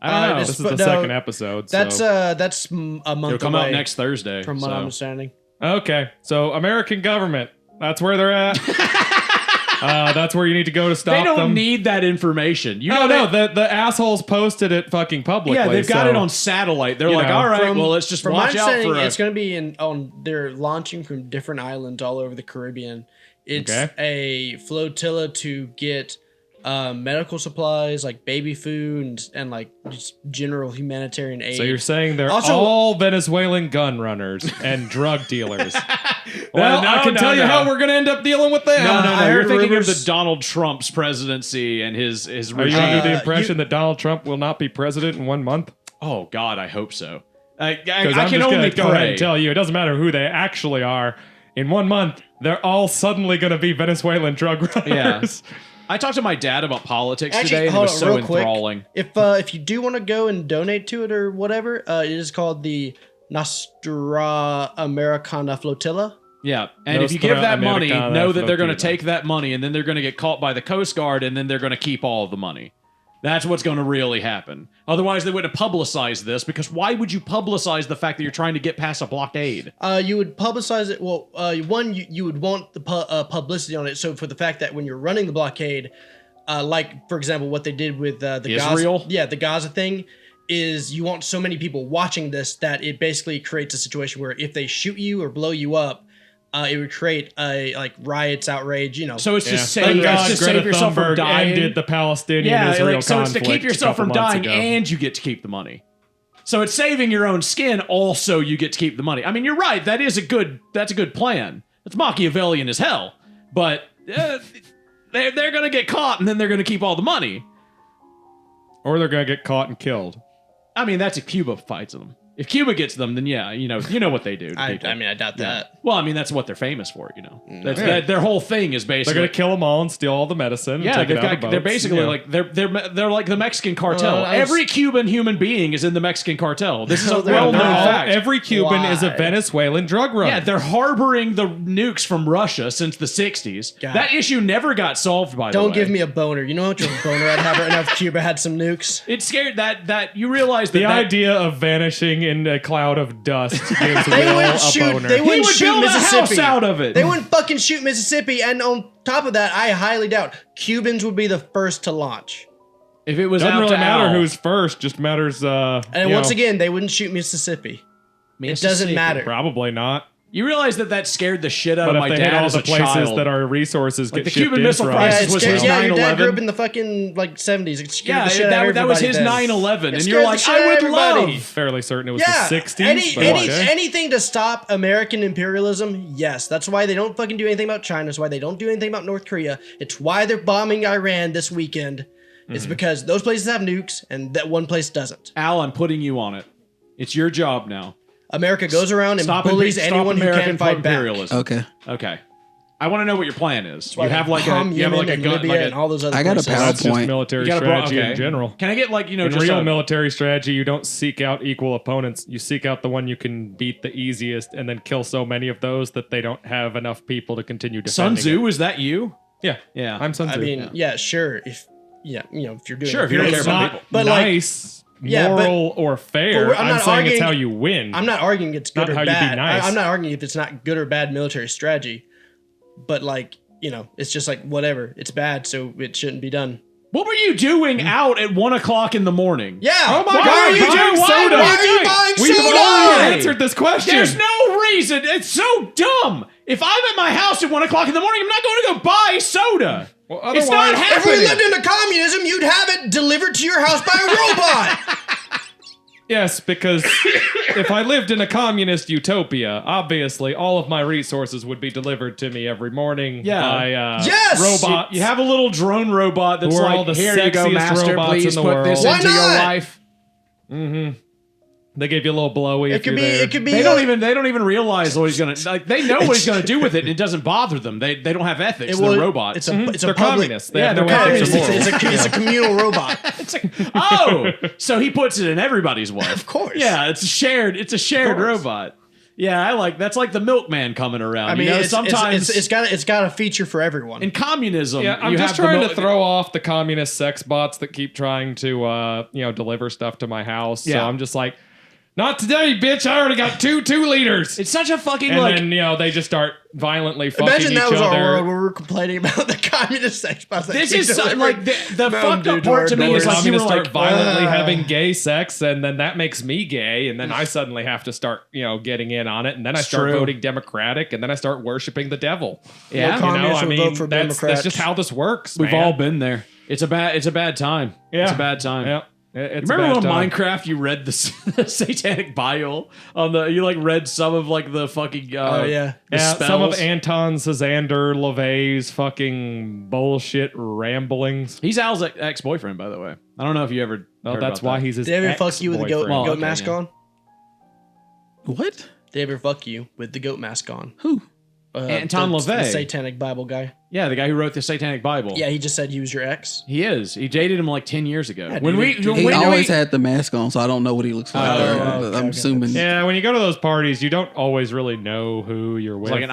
I don't know. this- This is the no, second episode. That's so. that's a month It'll come away out next Thursday. from what so. I'm understanding. Okay, so American government. That's where they're at. That's where you need to go to stop They don't them. need that information. You know, No, the assholes posted it fucking publicly. yeah, they've got so- it on satellite. They're you like, know, all right, From- well, let's just From my watch out understanding, for it's going to be they're launching from different islands all over the Caribbean. It's Okay. a flotilla to get medical supplies, like baby food, and like just general humanitarian aid. So you're saying they're Also- all Venezuelan gun runners and drug dealers? Well, no, I can no, tell you no. how we're going to end up dealing with that. No, I you're heard thinking rumors- of the Donald Trump's presidency and his Are you regime. under the impression that Donald Trump will not be president in 1 month? Oh God, I hope so. I Because can I'm just only going to go ahead pray. and tell you, it doesn't matter who they actually are. In 1 month, they're all suddenly going to be Venezuelan drug runners. Yeah. I talked to my dad about politics Actually, today, and it hold was on, so real quick. enthralling. If you do want to go and donate to it or whatever, it is called the Nostra Americana Flotilla. Yeah, and if you Nostra give that money, Americana know that they're going to Flotilla. take that money, and then they're going to get caught by the Coast Guard, and then they're going to keep all of the money. That's what's going to really happen. Otherwise, they wouldn't have publicized this, because why would you publicize the fact that you're trying to get past a blockade? You would publicize it. Well, one, you would want the publicity on it. So for the fact that when you're running the blockade, like for example, what they did with the Israel? Gaza, the Gaza thing, is you want so many people watching this that it basically creates a situation where if they shoot you or blow you up, it would create like riots, outrage. So it's Yeah. to save, Thank God it's to Greta save yourself from Thunberg dying. ended the Palestinian-Israel so it's to conflict keep yourself a couple from months dying, ago. and you get to keep the money. So it's saving your own skin. Also, you get to keep the money. I mean, you're right. That's a good plan. It's Machiavellian as hell. But they're going to get caught, and then they're going to keep all the money. Or they're going to get caught and killed. I mean, that's if Cuba fights them. If Cuba gets them, then yeah, you know what they do. to people. I doubt that. Well, I mean, that's what they're famous for. That's their whole thing is They're basically. going to kill them all and steal all the medicine. Yeah, and take it out of they're boats. basically Yeah. like they're like the Mexican cartel. I was- Every Cuban human being is in the Mexican cartel. This is a They're well-known not. fact. Every Cuban is a Why? Venezuelan drug runner. Yeah, they're harboring the nukes from Russia since the 60s. God. That issue never got solved, by the way. Don't give me a boner. You know how much of a boner I'd have right now if Cuba had some nukes? It's scared that you realize The that idea of vanishing in a cloud of dust gives They Will wouldn't a shoot. boner. They he wouldn't would shoot build a Mississippi. house out of it. They wouldn't fucking shoot Mississippi. And on top of that, I highly doubt Cubans would be the first to launch. If it was Doesn't out really to matter Al, who's first, just matters. And once again, they wouldn't shoot Mississippi. It doesn't Mississippi. matter. probably not. You realize that scared the shit out But of if my they hit dad all as the a places child. that our resources Like get the shipped Cuban in Missile from. Crisis it was scared- his yeah, your dad 9/11. grew up in the fucking like 70s. It scared Yeah, the shit out of that was his everybody then. 9/11, It and scared you're the like, shit I out of would everybody. love. Fairly certain it was Yeah, the 60s. but okay. anything to stop American imperialism, yes. That's why they don't fucking do anything about China. That's why they don't do anything about North Korea. It's why they're bombing Iran this weekend. It's because those places have nukes and that one place doesn't. Al, I'm putting you on it. It's your job now. America goes around and bullies anyone who American can't fight back. imperialism. Okay. Okay. I want to know what your plan is. Why You have they like bomb a you have Yemen like a and gun. Libya Like and all those other I got a places. That's just PowerPoint. military You got a strategy okay. in general. Can I get like In just real a, military strategy, you don't seek out equal opponents. You seek out the one you can beat the easiest, and then kill so many of those that they don't have enough people to continue Sun defending. Tzu? Is that you? Yeah, Yeah. I'm Sun Tzu. I mean, yeah, sure. If you're doing Sure, if you don't it's care about not- people. But like, nice, Yeah, but- moral, or fair. but I'm I'm not saying arguing- it's how you win. I'm not arguing it's good Not or how you be bad. nice. I'm not arguing if it's not good or bad military strategy. But like, it's just like whatever. It's bad, so it shouldn't be done. What were you doing out at 1 o'clock in the morning? Yeah. Oh my Why God! are you buying doing- soda? why are you buying We've soda? already answered this question. There's no reason. It's so dumb. If I'm at my house at 1 o'clock in the morning, I'm not going to go buy soda. Well, It's not otherwise- If we happening. lived in a communism, you'd have it delivered to your house by a robot. Yes, because if I lived in a communist utopia, obviously all of my resources would be delivered to me every morning Yeah. by Yes! robots. You have a little drone robot that's Who are like, all the here you go, sexiest master, robots please in the put this world. Why into your not? life. They give you a little blowy. It if could be. you're there. It could be. They don't even realize what he's gonna like. They know what he's gonna do with it, and it doesn't bother them. They don't have ethics. will- They're robots. It's a. It's a They're public. communists. They Yeah, have no they're ethics or communists. morals. It's a communal robot. It's like, oh, so he puts it in everybody's way. Of course. Yeah, it's a shared course. robot. Yeah, I like that's like the milkman coming around. I mean, sometimes it's got a feature for everyone. in communism, Yeah, I'm you just have the trying to throw off the communist sex bots that keep trying to, deliver stuff to my house. So Yeah. I'm just like, Not today, bitch. I already got 2 liters. It's such a fucking And like. then, they just start violently fucking Imagine each that was other. our world where we're complaining about the communist sex bots. that This keep is so, delivering like the Mountain fucked Dew up part our to me doors. is like I'm you gonna were start like violently having gay sex, and then that makes me gay, and then I suddenly have to start, getting in on it, and then I start true. voting Democratic, and then I start worshiping the devil. Yeah. No communists will vote for that's Democrats. just how this works. We've man. all been there. It's a bad time. It's a bad time. Yeah. It's Remember a when bad time. Minecraft you read the satanic Bible on the you like read some of like the fucking Oh, yeah. the Yeah, spells? some of Anton Sazander LaVey's fucking bullshit ramblings. He's Al's ex-boyfriend, by the way. I don't know if you ever. Well, heard that's about why that. he's his Did they ever fuck you with the goat, Well, goat okay, mask yeah. on? What? Did they ever fuck you with the goat mask on? Who? Anton the LaVey. satanic Bible guy. Yeah, the guy who wrote the Satanic Bible. Yeah, he just said he was your ex. He is. He dated him like 10 years ago. Yeah, when dude, we dude. He when always we, had the mask on, so I don't know what he looks like. Oh, there, okay, but I'm okay. assuming. Yeah, when you go to those parties, you don't always really know who you're with. it's like an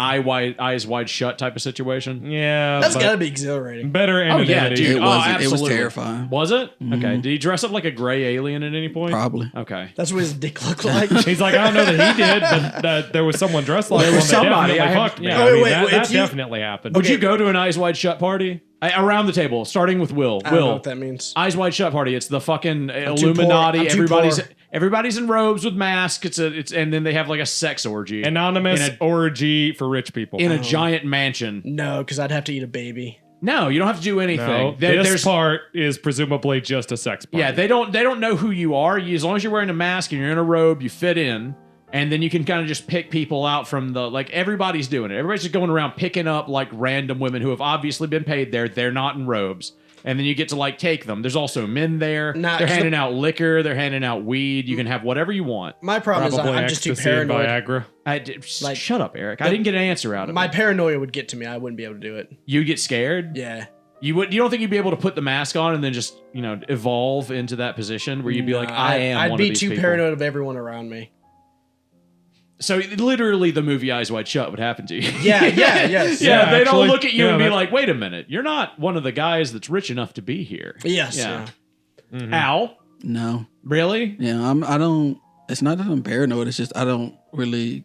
eyes wide shut type of situation. Yeah, That's but gotta be exhilarating. better Oh yeah, anonymity. dude. It was. It was absolutely. terrifying. Was it? Okay. Did he dress up like a gray alien at any point? Probably. Okay. That's what his dick looked like. He's like, I don't know that he did, but there was someone dressed like There him was that somebody. definitely I have- fucked me. yeah. I Wait, mean, wait, that, wait, that if you- definitely happened. Would you go to an eyes wide shut party? Around the table, starting with Will. I don't know Will. what that means. Eyes wide shut party. It's the fucking too poor. Illuminati. I'm too Everybody's poor. everybody's in robes with masks. And then they have like a sex orgy Anonymous in a- orgy for rich people. in a giant mansion. No, because I'd have to eat a baby. No, you don't have to do anything. no, this part is presumably just a sex party. Yeah, they don't know who you are. As long as you're wearing a mask and you're in a robe, you fit in. And then you can kind of just pick people out from the, like, everybody's doing it. Everybody's just going around picking up, like, random women who have obviously been paid there. They're not in robes. And then you get to, like, take them. There's also men there. Nah, they're 'cause handing out liquor. They're handing out weed. You can have whatever you want. My problem Probably is I'm just too ecstasy and paranoid. Viagra. Like, shut up, Eric. I didn't get an answer out of My it. paranoia would get to me. I wouldn't be able to do it. You'd get scared? Yeah. You don't think you'd be able to put the mask on and then just, evolve into that position where you'd be like, Nah, I am I'd one be of these too people. paranoid of everyone around me. So literally the movie Eyes Wide Shut would happen to you. Yeah, yes. Yeah, they don't actually, look at you and be that- like, wait a minute, you're not one of the guys that's rich enough to be here. Yes. Yeah. Yeah. Al? No. Really? Yeah, I don't. It's not that I'm paranoid. It's just I don't really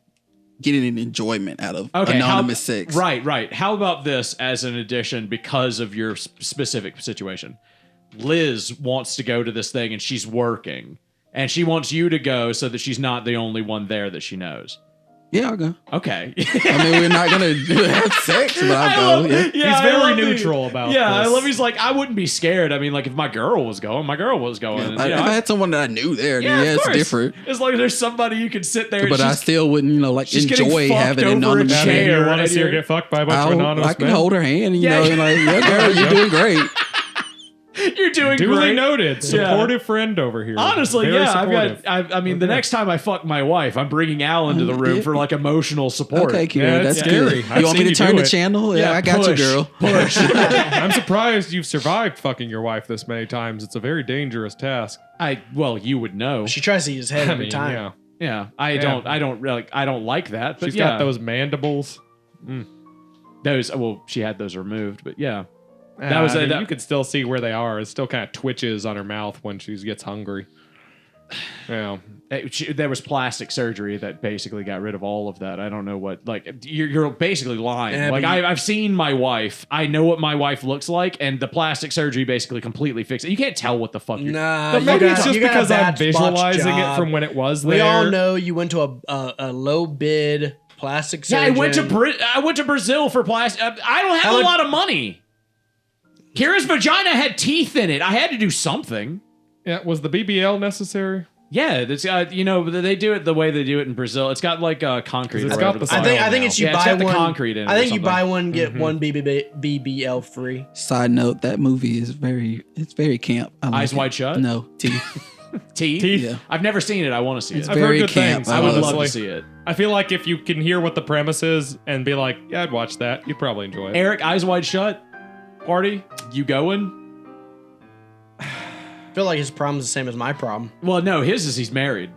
get any enjoyment out of anonymous sex. Right. How about this as an addition because of your specific situation? Liz wants to go to this thing and she's working. And she wants you to go so that she's not the only one there that she knows. Yeah, I'll go. Okay. I mean, we're not gonna have sex, but I'll go. Yeah. He's I very love neutral about Yeah, I this. love he's like, I wouldn't be scared. I mean, like if my girl was going, my girl was going. If And, I had someone that I knew there, then yeah, of it's course. different. As long as there's somebody you can sit there. But and I still wouldn't, she's getting enjoy fucked having over a anonymous I mean, chair. you want to and see her you're- get fucked by a bunch of anonymous I can men? hold her hand, and Yeah. and like, yeah, girl, you're doing great. You're doing Duly great. noted. Supportive friend over here. Honestly, Very yeah, supportive. I mean, the next time I fuck my wife, I'm bringing Al into the room yeah. for like emotional support. Okay, Kira, Yeah, that's it's good. scary. You I've want me seen to you turn do the it. channel? Yeah, I got push, you, girl. Push. I'm surprised you've survived fucking your wife this many times. It's a very dangerous task. Well, you would know. She tries to eat his head I every mean, time. yeah. Yeah, I don't like that. But She's yeah, got those mandibles. those. Well, she had those removed, but yeah, that was I mean, that- you could still see where they are. It still kind of twitches on her mouth when she gets hungry. Yeah. there was plastic surgery that basically got rid of all of that. I don't know what. Like you're basically lying. Yeah, like but I've seen my wife. I know what my wife looks like, and the plastic surgery basically completely fixed it. You can't tell what the fuck. Nah, But you maybe got- it's just you got a because I'm bad botched visualizing it job. from when it was there. We all know you went to a low bid plastic Yeah, surgeon. I went to Brazil for plastic. I don't have a lot of money. Kira's vagina had teeth in it. I had to do something. Yeah, was the BBL necessary? Yeah, that's they do it the way they do it in Brazil. It's got like concrete. It's all got over the the I place. think it's you Yeah, it's buy got the one. concrete in it I or think you something. buy one get one BBL free. Side note: that movie is very camp. I like Eyes it. Wide Shut? No, teeth. Teeth. Teeth. Yeah. I've never seen it. I want to see it. I've heard very good camp. things. I would love honestly. to see it. I feel like if you can hear what the premise is and be like, yeah, I'd watch that, you'd probably enjoy it. Eric, Eyes Wide Shut. Party. You going? I feel like his problem's the same as my problem. Well, no. His is he's married.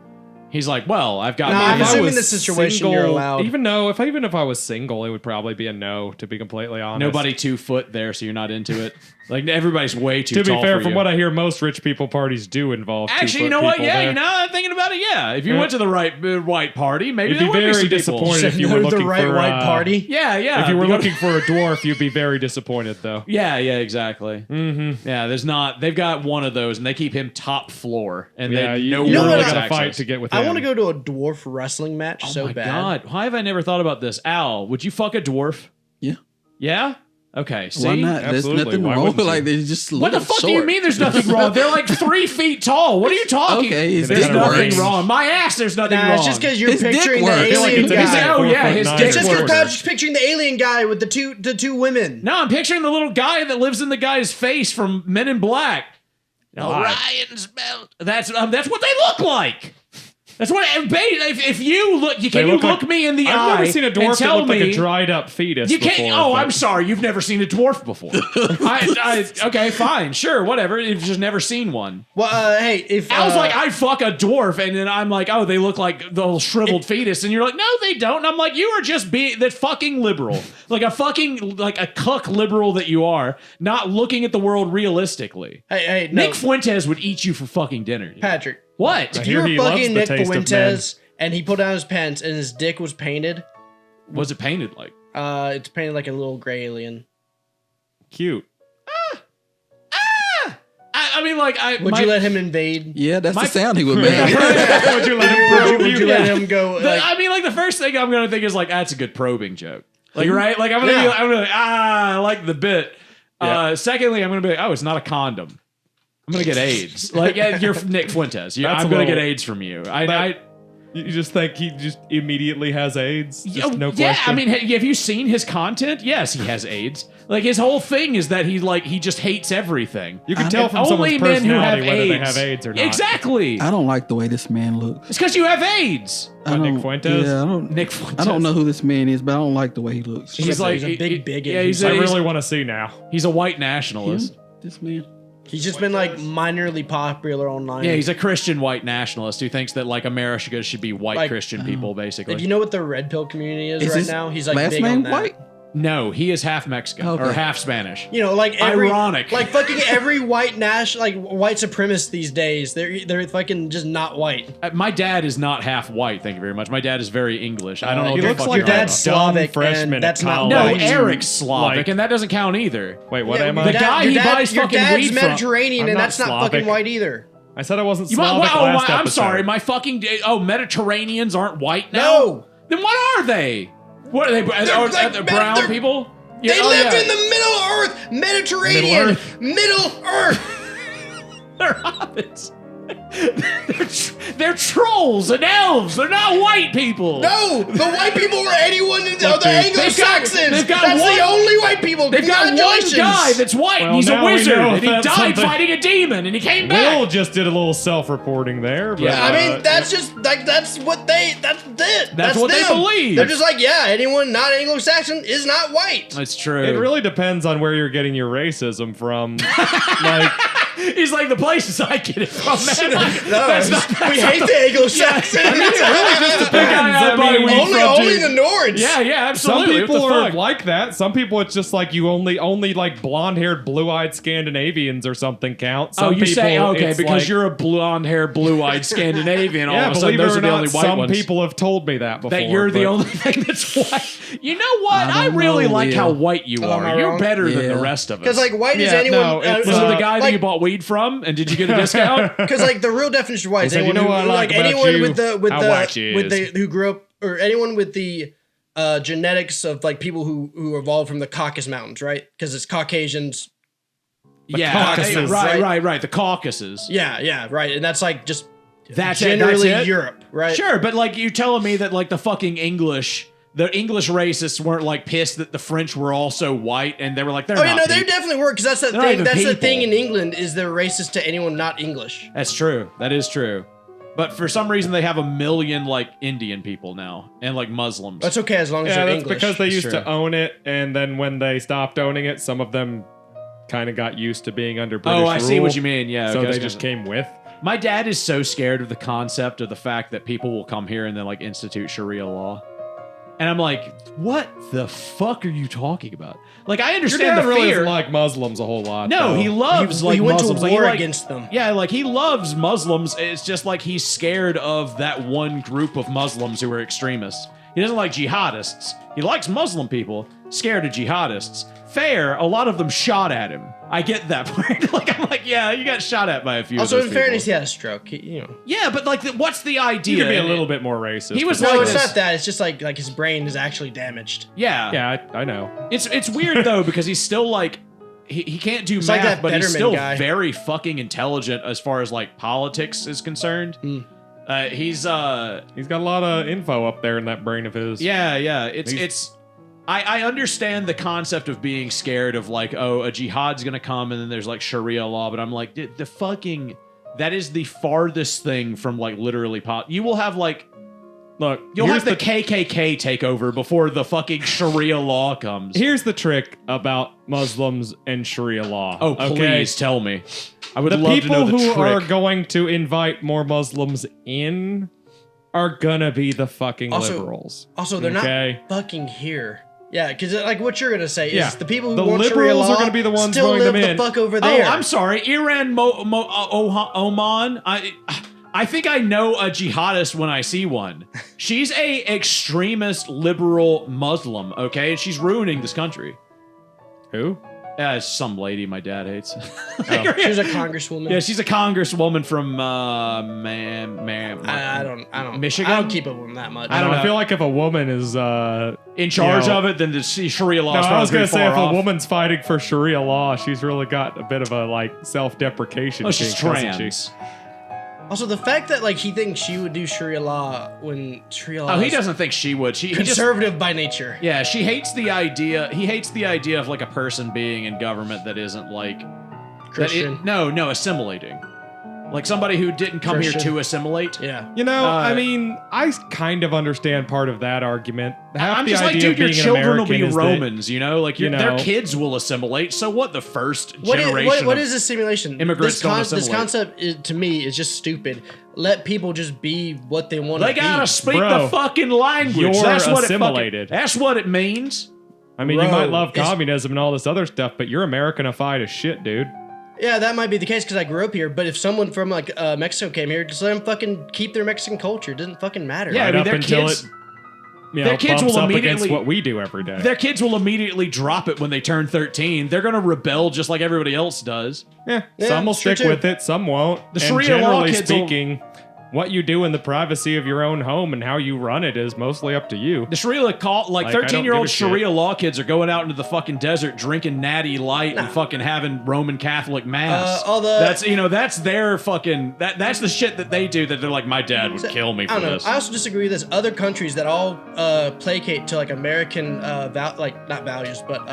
He's like, well, I've got. Nah, my I'm If I assuming was this situation you're allowed. Even if I was single, it would probably be a no, to be completely honest. Nobody 2 foot there, so you're not into it. Like everybody's way too To be tall fair, for from you. what I hear, most rich people parties do involve. Actually, you 2-foot know what? people Yeah, there. you know, I'm thinking about it. Yeah, if you went to the right white party, maybe You'd there be would be very some people. disappointed if you were the looking right for white party. Yeah, yeah. If you were go to- looking for a dwarf, you'd be very disappointed, though. Yeah, exactly. Mm-hmm. Yeah, there's not. They've got one of those, and they keep him top floor, and Yeah, they you no know world what really I- gotta access. fight to get with him. I want to go to a dwarf wrestling match so Oh my bad. god, why have I never thought about this? Al, would you fuck a dwarf? Yeah. Yeah. Okay. See. Why not? There's Absolutely. nothing Why wrong. wouldn't you? Like they just What the look fuck do you short. mean there's nothing wrong? They're like 3 feet tall. What are you talking? Okay, his there's dick nothing works. wrong. My ass, there's nothing Nah, wrong. it's just because you're His dick picturing the works. I feel like alien it's a guy. decent Oh, yeah, 4'9" his It's dick just because works. Patrick's picturing the alien guy with the two women. No, I'm picturing the little guy that lives in the guy's face from Men in Black. Why? Orion's belt. That's what they look like. That's what. If you look, They can you look look like- me in the eye? I've never seen a and dwarf that tell looked like me- a dried up fetus. You can't. Before, Oh, but- I'm sorry. You've never seen a dwarf before. Okay, fine, sure, whatever. You've just never seen one. Well, hey, if Al's like, I fuck a dwarf, and then I'm like, oh, they look like the little shriveled fetus, and you're like, no, they don't. And I'm like, you are just being that fucking liberal, like a cuck liberal that you are, not looking at the world realistically. hey, no, Nick Fuentes would eat you for fucking dinner. Patrick, What? I if hear you were he loves fucking the Nick taste of Fuentes and he pulled down his pants and his dick was painted, Was it painted like? it's painted like a little gray alien. Cute. I mean, like, Would you let him invade? Yeah, that's My- the sound he would make. Would you let him Would you let him go? Like, I mean, like the first thing I'm gonna think is like, that's a good probing joke. Like, right? Like I'm gonna be like, I like the bit. Yeah. Secondly, I'm gonna be like, oh, it's not a condom. I'm gonna get AIDS. Like, yeah, you're Nick Fuentes. That's I'm a gonna get little- AIDS from you. You just think he just immediately has AIDS? Just Oh, no yeah, question. I mean, have you seen his content? Yes, he has AIDS. Like his whole thing is that he just hates everything. you can tell from Only someone's men who have personality whether AIDS. they have AIDS or not. Exactly. I don't like the way this man looks. It's because you have AIDS. I Nick don't- Fuentes? Yeah, I don't. Nick Fuentes. I don't know who this man is, but I don't like the way he looks. He's like He's a big bigot. Yeah, I really want to see now. he's a white nationalist. This man. he's just been like minorly popular online. Yeah, he's a Christian white nationalist who thinks that like America should be white Like, Christian people, basically. Like, you know what the red pill community is, Is right his now? He's like last big name on that. white? No, he is half Mexican or Okay. half Spanish. You know, like every Ironic. like fucking every white white supremacist these days, they're fucking just not white. My dad is not half white. Thank you very much. My dad is very English. I don't know. He what the looks fuck like you're your talking dad's about. Slavic, freshman and that's at not college. No, white. Eric's Slavic, Like- and that doesn't count either. Wait, what Yeah, am your I? The guy he buys your fucking dad's weed from- Mediterranean, I'm and not that's not Slavic. fucking white either. I said I wasn't You might, Slavic oh, last I'm episode. sorry. My fucking Mediterraneans aren't white now. No. Then what are they? What are they? Are like they brown they're- people? They Yeah, oh, live yeah. in the Middle Earth, Mediterranean, Middle Earth. They're hobbits. They're trolls and elves. They're not white people. No, the white people are anyone in the Look, dude, Anglo-Saxons. they've got That's one- the only white people. They've got one Congratulations. guy that's white, and Well, he's a now we wizard, know and he that's died something. fighting a demon, and he came back. Will just did a little self-reporting there. But, Yeah, I mean, that's just like that's what they. That's it. That's what they them. believe. They're just like, yeah, anyone not Anglo-Saxon is not white. That's true. it really depends on where you're getting your racism from. Like, He's like, the places I get it from, man. No, we hate the Anglo-Saxons. The guy I buy weed only from, only dude. the Nords. Yeah, some absolutely. people What the are fuck? like that. Some people, it's just like you only like blonde-haired, blue-eyed Scandinavians or something count. Some Oh, you people, say okay it's because like- you're a blonde-haired, blue-eyed Scandinavian. All Yeah, of a sudden, believe it those or are the not, only white some ones. people have told me that before. That you're the but- only thing that's white. You know what? I I don't really know, like Will. how white you Oh, am are. I You're wrong? better than Yeah. the rest of us. Because like white is Yeah, anyone. no, it's, was it the uh, guy that you bought weed from? And did you get a discount? Because like the real definition of white is He said, anyone "You know what I who, like about anyone you? with How white you with is." the who grew up or anyone with the genetics of like people who evolved from the Caucasus Mountains, right? Because it's Caucasians. Caucasus, right. The Caucasus. Yeah, right. And that's like just That's generally it. Europe, right? Sure, but like you telling me that like the fucking English racists weren't like pissed that the French were also white, and they were like, they're Oh not yeah, no, they people. definitely work because that's the They're not thing. even That's the people. thing in England is they're racist to anyone not English. That's true. That is true. But for some reason, they have 1 million like Indian people now, and like Muslims. That's okay as long as Yeah, they're that's English. because they used Sure. to own it, and then when they stopped owning it, some of them kind of got used to being under British Oh, I see rule, what you mean. Yeah. So okay, I they was just gonna- came with. My dad is so scared of the concept of the fact that people will come here and then like institute Sharia law. And I'm like, what the fuck are you talking about? Like, I Your understand dad the really fear. doesn't like Muslims a whole lot. No, though. he loves He like went Muslims. to Like, war he, like- against them. Yeah, like he loves Muslims. It's just like he's scared of that one group of Muslims who are extremists. He doesn't like jihadists. He likes Muslim people, scared of jihadists. Fair, a lot of them shot at him. I get that part. Like, I'm like, yeah, you got shot at by a few Also, of in those fairness, he people. had a stroke. Yeah, but like, what's the idea? You could be a little bit more racist. He was but- No, like it's this. not that. It's just like his brain is actually damaged. Yeah. Yeah, I know. It's weird though because he's still like he can't do It's math, like that but he's Fetterman still guy. very fucking intelligent as far as like politics is concerned. He's He's got a lot of info up there in that brain of his. yeah. I understand the concept of being scared of like, oh, a jihad's gonna come and then there's like Sharia law, but I'm like, the fucking that is the farthest thing from like literally you will have like Look, you'll here's have the KKK take over before the fucking Sharia law comes. Here's the trick about Muslims and Sharia law. Oh, okay? please tell me. I would The love to people know the who trick. are going to invite more Muslims in are gonna be the fucking Also- liberals. Also, they're Okay. not fucking here. Yeah, because like what you're gonna say Yeah. is the people who The want Sharia liberals are law gonna be the ones still voting live them the in. fuck over Oh, there. I'm sorry. Iran, Oman. I think I know a jihadist when I see one. She's a extremist liberal Muslim, okay? And she's ruining this country. Who? It's some lady my dad hates. She was a congresswoman. Yeah, she's a congresswoman from I don't. Michigan? I don't keep up with them that much. I don't know. I feel like if a woman is in charge of it, then the Sharia law no, is I probably was gonna pretty say far if off. a woman's fighting for Sharia law, she's really got a bit of a like self-deprecation. Oh, she's kink, doesn't she? trans. Also, the fact that like he thinks she would do Sharia law when Sharia law Oh, he is doesn't think she would. He just conservative by nature. Yeah, she hates the idea. He hates the idea of like a person being in government that isn't like Christian. No, assimilating. Like somebody who didn't come here Christian. to assimilate. Yeah. You know, I Uh, mean, I kind of understand part of that argument. Half I'm the just like, idea dude, of your being an children will American be is that- Romans, you know? Like you their know- kids will assimilate. So what? The first What generation. is of- this simulation? immigrants don't This assimilate. concept to me is just stupid. Let people just be what they want to They be. gotta speak Bro, the fucking language. you're That's what assimilated. That's what it means. I mean, you Bro, might love it's- communism and all this other stuff, but you're Americanified as shit, dude. Yeah, that might be the case because I grew up here. But if someone from like Mexico came here, just let them fucking keep their Mexican culture. It doesn't fucking matter. Yeah, I Right mean, up their until kids- it, you know, their kids bumps will up against immediately- what we do every day. Their kids will immediately drop it when they turn 13. They're gonna rebel just like everybody else does. Yeah, Yeah, some will sure stick too. with it, some won't. The and Sharia law generally kids will- speaking, what you do in the privacy of your own home and how you run it is mostly up to you. The Sharia like I don't 13-year-old give a shit. Sharia law kids are going out into the fucking desert drinking natty light and fucking having Roman Catholic mass. all the- that's their fucking that's the shit that they do that they're like, my dad would kill me I for don't know. this. I also disagree with this. Other countries that all placate to like American not values, but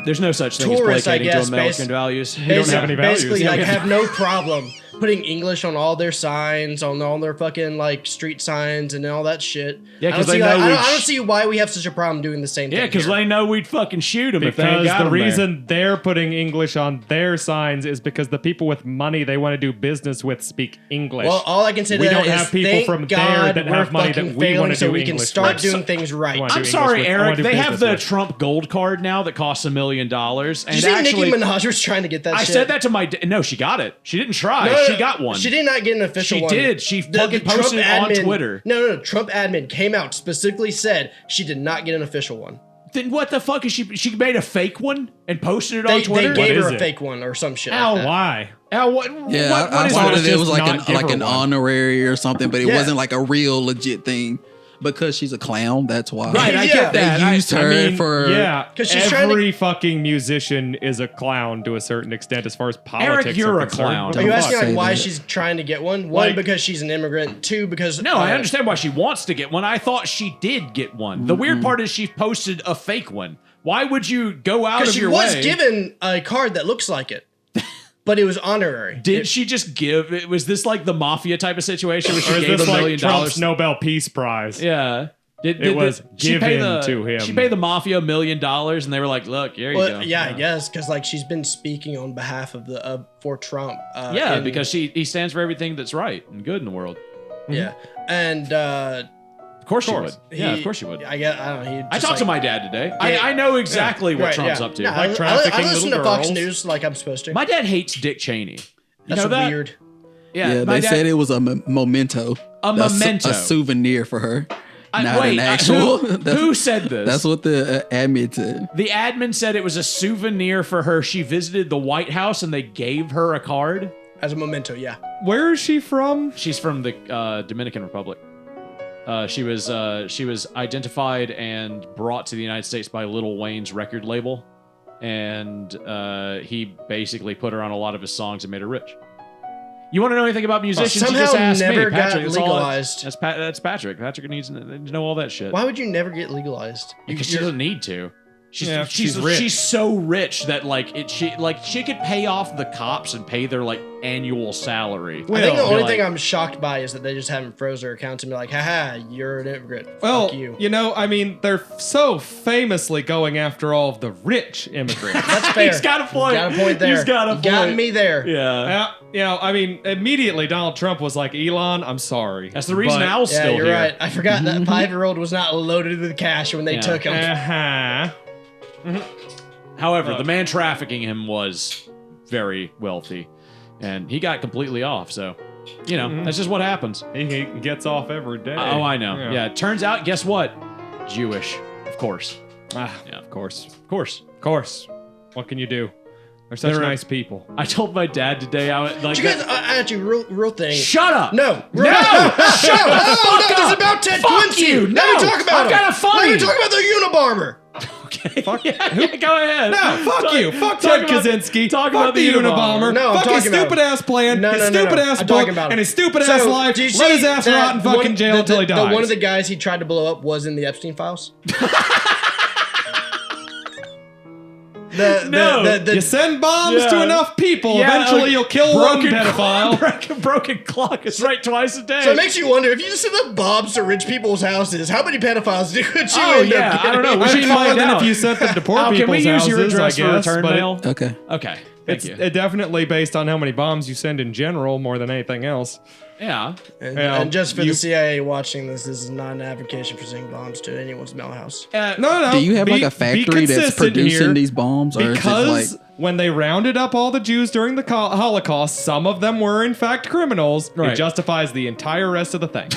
There's no such thing tourists, as I placating guess, to American values. don't have any values. basically Yeah, like we have- have no problem putting English on all their signs, on all their fucking like street signs and all that shit. Yeah, I don't 'cause they see, know I we'd don't sh- see why we have such a problem doing the same thing. Yeah, because here. they know we'd fucking shoot them if they ain't Because got the 'em there. reason they're putting English on their signs is because the people with money they want to do business with speak English. Well, all I can say to We that don't is have people thank from there God that we're have money that fucking we failing wanna so do we can English start with. doing things right. wanna I'm English sorry, with- I Eric. wanna do They have business the with. Trump Gold Card now that costs $1 million. And Did you see actually, Nicki Minaj was trying to get that I shit? said that to my no. She got it. She didn't try. No, she got one. She did not get an official She one. did. She fucking Trump posted it on Twitter. No. Trump admin came out specifically said she did not get an official one. Then what the fuck is she? She made a fake one and posted it They, on Twitter. they gave What her is a it? fake one or some shit. Ow. Like that. Why? Al, what? Yeah, what I is thought that? it was Just like not give her an one. honorary or something, but it Yeah. wasn't like a real legit thing. Because she's a clown, that's why. Right, I Yeah. get that. They used her I mean, for yeah, 'Cause she's trying to- every fucking musician is a clown to a certain extent as far as politics. you're are a concerned. clown. What Are the you fuck? asking say like why that. she's trying to get one? One, Like- because she's an immigrant. Two, because No, I understand why she wants to get one. I thought she did get one. The weird part is she posted a fake one. Why would you go out Because of she your was way? given a card that looks like it, but it was honorary. Did she just give? Was this like the mafia type of situation where Or she is gave this $1 like million? Trump's Nobel Peace Prize? Yeah. It was she pay given to him. She paid the mafia $1 million, and they were like, "Look, here you Well, go." yeah, I guess because like she's been speaking on behalf of the for Trump. Yeah, in- because he stands for everything that's right and good in the world. yeah, and Of course you would. course. Yeah, of course you would. I don't know. I talked to my dad today. I know exactly what Trump's up to. Yeah, Like I trafficking listen to little Fox girls. News like I'm supposed to. My dad hates Dick Cheney. You That's know that? weird. Yeah, my they dad- said it was a memento. A memento. A souvenir for her. Not wait, an actual. who said this? That's what the admin said. The admin said it was a souvenir for her. She visited the White House and they gave her a card. As a memento, yeah. Where is she from? She's from the Dominican Republic. She was identified and brought to the United States by Lil Wayne's record label, and he basically put her on a lot of his songs and made her rich. You want to know anything about musicians? You just somehow ask never me, got Patrick. That's all- legalized. That's Patrick. Patrick needs to know all that shit. Why would you never get legalized? Because she doesn't need to. She's rich. She's so rich that she could pay off the cops and pay their like annual salary. I think the Be only like- thing I'm shocked by is that they just haven't froze her account and be like, haha, you're an immigrant. Well, Fuck you. you know, I mean, they're so famously going after all of the rich immigrants. That's fair. He's got a point. You got a point there. He's got a You got point. me there. Yeah. You know, I mean, immediately Donald Trump was like, Elon, I'm sorry. That's the reason But- Al's Yeah, still you're here. right. I forgot that 5-year-old was not loaded with cash when they Yeah. took him. Uh-huh. However, the man trafficking him was very wealthy, and he got completely off. So, you know, that's just what happens. He gets off every day. Oh, I know. Yeah. Turns out, guess what? Jewish, of course. Ah, Yeah. of course. Of course. Of course. What can you do? They're such They're- nice people. I told my dad today. I was like, Did you guys, actually, real thing. shut up. No. No. Shut up. Oh, Fuck no, this is up. about Ted Fuck Quincy. you. Let me No. talk about I've him. got a funny. Let me talk about the Unabomber. Okay. Yeah, go ahead. No, fuck you. Fuck talk Ted about- Kaczynski. talk Fuck about the the Unabomber. No, I'm fuck his talking about- stupid ass plan. No, his no, no, stupid no. ass I'm book talking about him. and his stupid So, ass life. do you Let see his ass that rot in fucking one- jail until he dies. One of the guys he tried to blow up was in the Epstein files. You send bombs Yeah. to enough people, Yeah, eventually like, you'll kill one pedophile. Broken clock is right twice a day. So it makes you wonder, if you just send up bombs to rich people's houses, how many pedophiles could you end yeah, up I don't know. We I should mean, more find than out. if you sent them to poor Al, people's can we use houses, your address I for guess, return but mail? Okay. Okay. Thank It's you. definitely based on how many bombs you send in general more than anything else. Yeah. And just for the CIA watching this is not an advocation for sending bombs to anyone's mail house. No. Do you have like a factory that's consistent producing here, these bombs, or is it because like when they rounded up all the Jews during the Holocaust, some of them were in fact criminals. Right. It justifies the entire rest of the thing.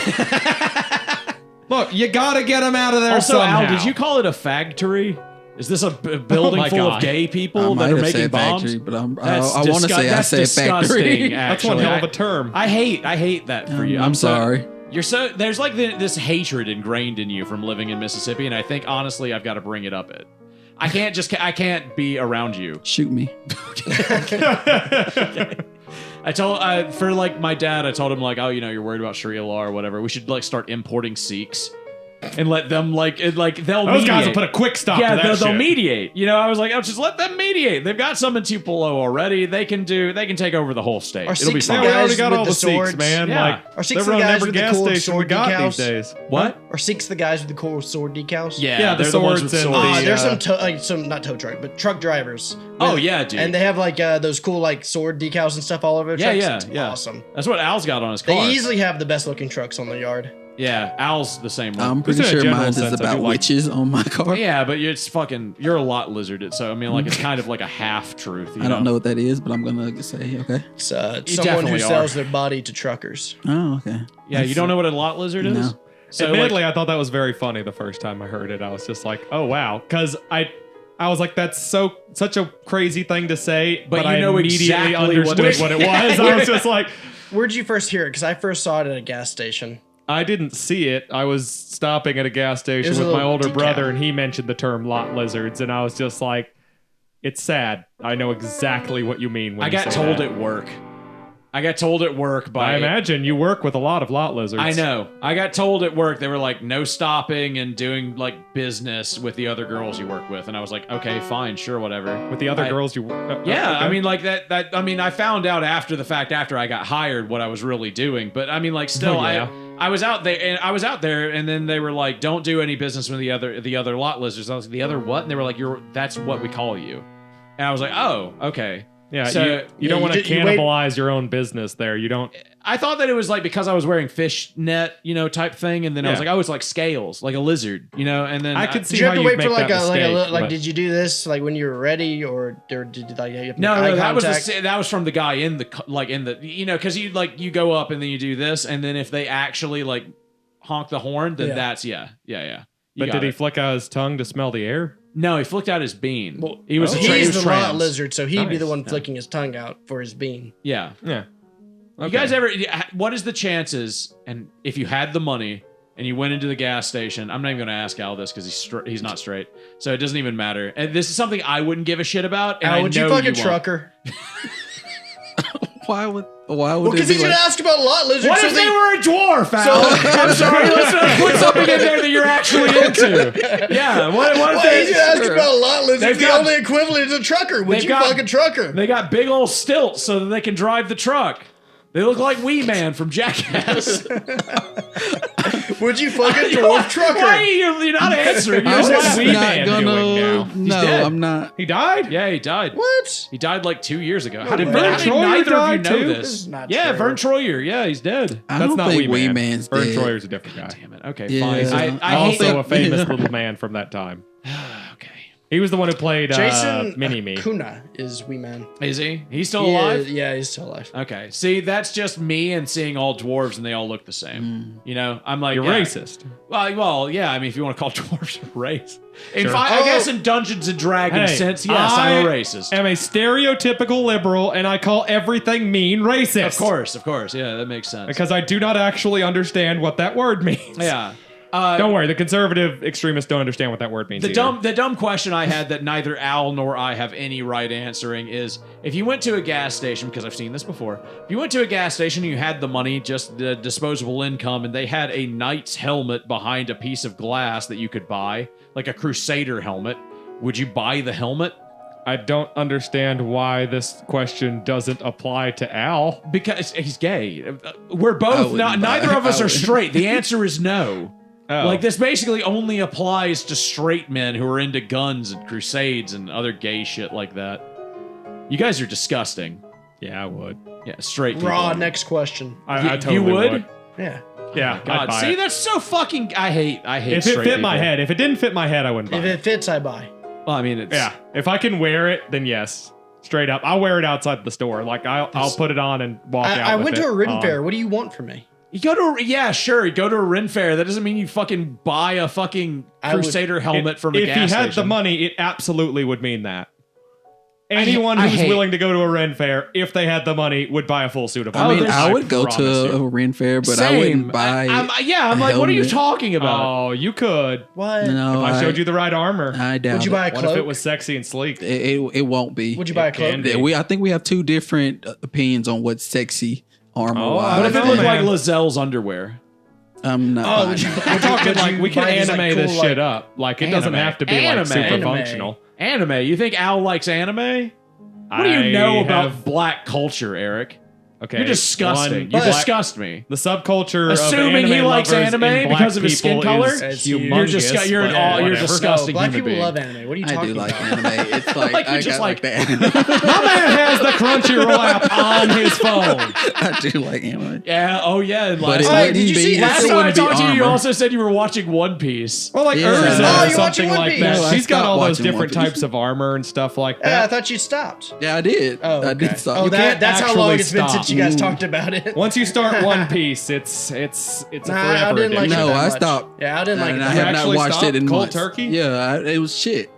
Look, you gotta get them out of there Also, somehow. Al, did you call it a factory? Is this a building my full God. of gay I people might that are have making said bombs? factory, but I That's want to say I that's said disgusting, factory. That's one actually. hell of a term. I hate that for you. I'm sorry. You're so there's like this hatred ingrained in you from living in Mississippi, and I think honestly I've got to bring it up. I can't be around you. Shoot me. I told for like my dad, I told him like, oh, you know, you're worried about Sharia law or whatever. We should like start importing Sikhs and let them like they'll Those mediate. guys will put a quick stop Yeah, to that they'll shit. mediate. You know, I was like, oh, just let them mediate. They've got some in Tupelo already. They can take over the whole state. Are It'll be Sikhs the fine. we guys already got with all the the Sikhs, swords? man. Yeah. Like, Are Sikhs they're the running guys every with the gas cool station we sword got decals? these days. What? Are Sikhs the guys with the cool sword decals? Yeah, the they're ones swords with and swords. the- There's Yeah. some not tow truck, but truck drivers. Oh yeah, dude. And they have like those cool like sword decals and stuff all over their yeah, trucks. yeah, It's yeah. awesome. That's what Al's got on his car. They easily have the best looking trucks on the yard. Yeah, Al's the same one. I'm pretty Just in a sure general mine is sense, I about do like- witches on my car. Yeah, but you're a lot lizarded, so I mean, like it's kind of like a half truth. I don't know what that is, but I'm gonna say okay. It's You someone who definitely sells are. their body to truckers. Oh, okay. Yeah, you don't know what a lot lizard is. No. So Admittedly, like, I thought that was very funny the first time I heard it. I was just like, oh wow, because I was like, that's such a crazy thing to say, But you I know immediately exactly what understood it what it was. I was just like, Where'd you first hear it? Because I first saw it at a gas station. I didn't see it. I was stopping at a gas It station was a with my little older decal. brother, and he mentioned the term lot lizards, and I was just like, it's sad. I know exactly what you mean when I you got say told that. at work. I got told at work by. I imagine you work with a lot of lot lizards. I know. I got told at work they were like no stopping and doing like business with the other girls you work with, and I was like, okay, fine, sure, whatever. With the other I- girls you Yeah, okay. I mean, like that. I mean, I found out after the fact, after I got hired, what I was really doing. But I mean, like, still, Oh, yeah. I was out there, and then they were like, "Don't do any business with the other lot lizards." I was like, "The other what?" And they were like, "That's what we call you." And I was like, "Oh, okay." Yeah, So- you don't want to you wait- cannibalize your own business there. You don't. I thought that it was like because I was wearing fishnet, type thing, and then I was Yeah. like, oh, it's like scales, like a lizard, and then I could see Did you how have to you'd wait make for like that a mistake, like? but- Did you do this like when you were ready, or did you like you have No, eye that was contact? that was from the guy in the because you go up and then you do this, and then if they actually like honk the horn, then Yeah. that's yeah. You But got did he it. flick out his tongue to smell the air? No, he flicked out his bean. Well, he was He's the lot trans. lizard, so he'd be the Nice. one flicking his tongue out for his bean. Yeah. Yeah. You guys ever? What is the chances? And if you had the money and you went into the gas station, I'm not even going to ask Al this because he's not straight, so it doesn't even matter. And this is something I wouldn't give a shit about. And Al, I would know you fuck a won't. trucker? Why would Well, it because be he's gonna like, ask about lot lizards. What so if they were a dwarf, Al? I'm sorry, let's put something in there that you're actually into. Yeah, what if Well, they, he's gonna ask about lot lizards. They've The got- only equivalent is a trucker. Would they've you got- fuck a trucker? they got big old stilts so that they can drive the truck? They look like Wee Man from Jackass. Would you fuck a dwarf trucker? Why are you're not answering? You're I'm just just Wee not Man gonna. doing now. No, dead. I'm not. He died? Yeah, he died. What? He died like 2 years ago. How did did, Vern how did Troyer neither of you die know too? this? This is not Yeah, true. Vern Troyer. Yeah, he's dead. I That's don't not think Wee Man. Man's Vern dead. Troyer's a different guy. Damn it. Okay, Yeah. fine. I Also hate a famous little man from that time. Okay. He was the one who played Jason Mini-Me. Kuna is Wee Man. Is he? He's still alive? Yeah, he's still alive. Okay. See, that's just me and seeing all dwarves and they all look the same. I'm like, You're yeah. racist. Well, yeah. I mean, if you want to call dwarves a race, Sure. I guess in Dungeons and Dragons Hey, sense, yes, I'm a racist. am a stereotypical liberal, and I call everything mean racist. Of course. Yeah, that makes sense. Because I do not actually understand what that word means. Yeah. Don't worry, the conservative extremists don't understand what that word means. The either. dumb question I had that neither Al nor I have any right answering is if you went to a gas station, because I've seen this before, if you went to a gas station and you had the money, just the disposable income, and they had a knight's helmet behind a piece of glass that you could buy, like a crusader helmet, would you buy the helmet? I don't understand why this question doesn't apply to Al. Because he's gay. We're I both wouldn't not. buy Neither it. of us I are wouldn't. straight. The answer is no. Oh. Like this basically only applies to straight men who are into guns and crusades and other gay shit like that. You guys are disgusting. Yeah, I would. Yeah, straight people. Raw. Next question. I You totally would? Yeah. Yeah, I'd God, buy see, it. that's so fucking. I hate. If it straight fit my people. head. If it didn't fit my head, I wouldn't buy If it. it fits, I buy. Well, I mean, it's Yeah, if I can wear it, then yes. Straight up, I'll wear it outside the store. Like I'll put it on and walk out. I with went to it a Ridden on. Fair. What do you want from me? You go to yeah, sure. You go to a Ren Fair. That doesn't mean you fucking buy a fucking I would- Crusader helmet from a If gas he had station. the money, it absolutely would mean that. Anyone I who's hate- willing to go to a Ren Fair, if they had the money, would buy a full suit of I armor. mean, there's- I would go promise to a you. Ren Fair, but Same. I wouldn't buy. I'm like, what are you helmet. talking about? Oh, you could. What? No, If I showed you the right armor. I doubt. Would you buy a What cloak? if it was sexy and sleek? It won't be. Would you buy a cloak? can be. I think we have two different opinions on what's sexy armor Oh, wise. What if it no, looked like man. Lazelle's underwear? I'm not. Oh, buying would you? it. I'm talking like we can buy these, anime like, this cool, shit like- up. Like it doesn't Anime. have to be Anime. like super Anime. functional. Anime. You think Al likes anime? What do you know about black culture, Eric? Okay, You're disgusting. You black- disgust me. The subculture Assuming of he anime likes lovers anime in black because of his skin people color? is It's humongous, you're an but all- you're whatever. disgusting. No, black human people being. love anime. What are you I talking do like about? anime. It's like, Like you I just got like- the anime. My man has the Crunchyroll app on his phone. I do like anime. Yeah. Oh yeah. And But last it Alright, wouldn't did you be. see- it last still time I wouldn't be talked to you, you armor. also said you were watching One Piece. Well, like Yeah. Urza Oh, or you're watching something One like Piece. that. No, I She's got stopped all those watching One different Piece. types of armor and stuff like Yeah, I that. thought you stopped. Yeah, I did. Oh, I okay. did stop. Oh, can't that's how long actually it's been stop. since you guys talked about it. Once you start One Piece, it's a Nah, I forever didn't like addiction. it No, that I much. stopped. Yeah, I didn't like it. and I that You have much. not actually watched stopped it in cold months. turkey? Yeah, it was shit.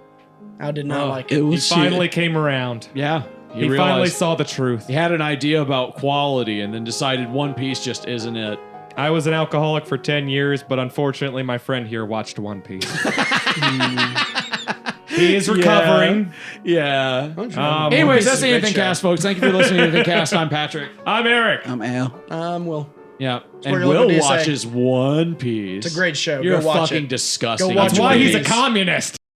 I did not Oh. like It it. was He shit. finally came around. Yeah. He finally realized saw the truth. he had an idea about quality and then decided One Piece just isn't it. I was an alcoholic for 10 years, but unfortunately, my friend here watched One Piece. He is recovering. Yeah. One Anyways, Piece that's is the a great Anything show. Cast, folks. Thank you for listening to Anything Cast. I'm Patrick. I'm Eric. I'm Al. Will. Yeah. where And you're looking Will to say. watches One Piece. It's a great show. You're Go watch fucking it. disgusting. Go watch That's One why he's a Piece. communist.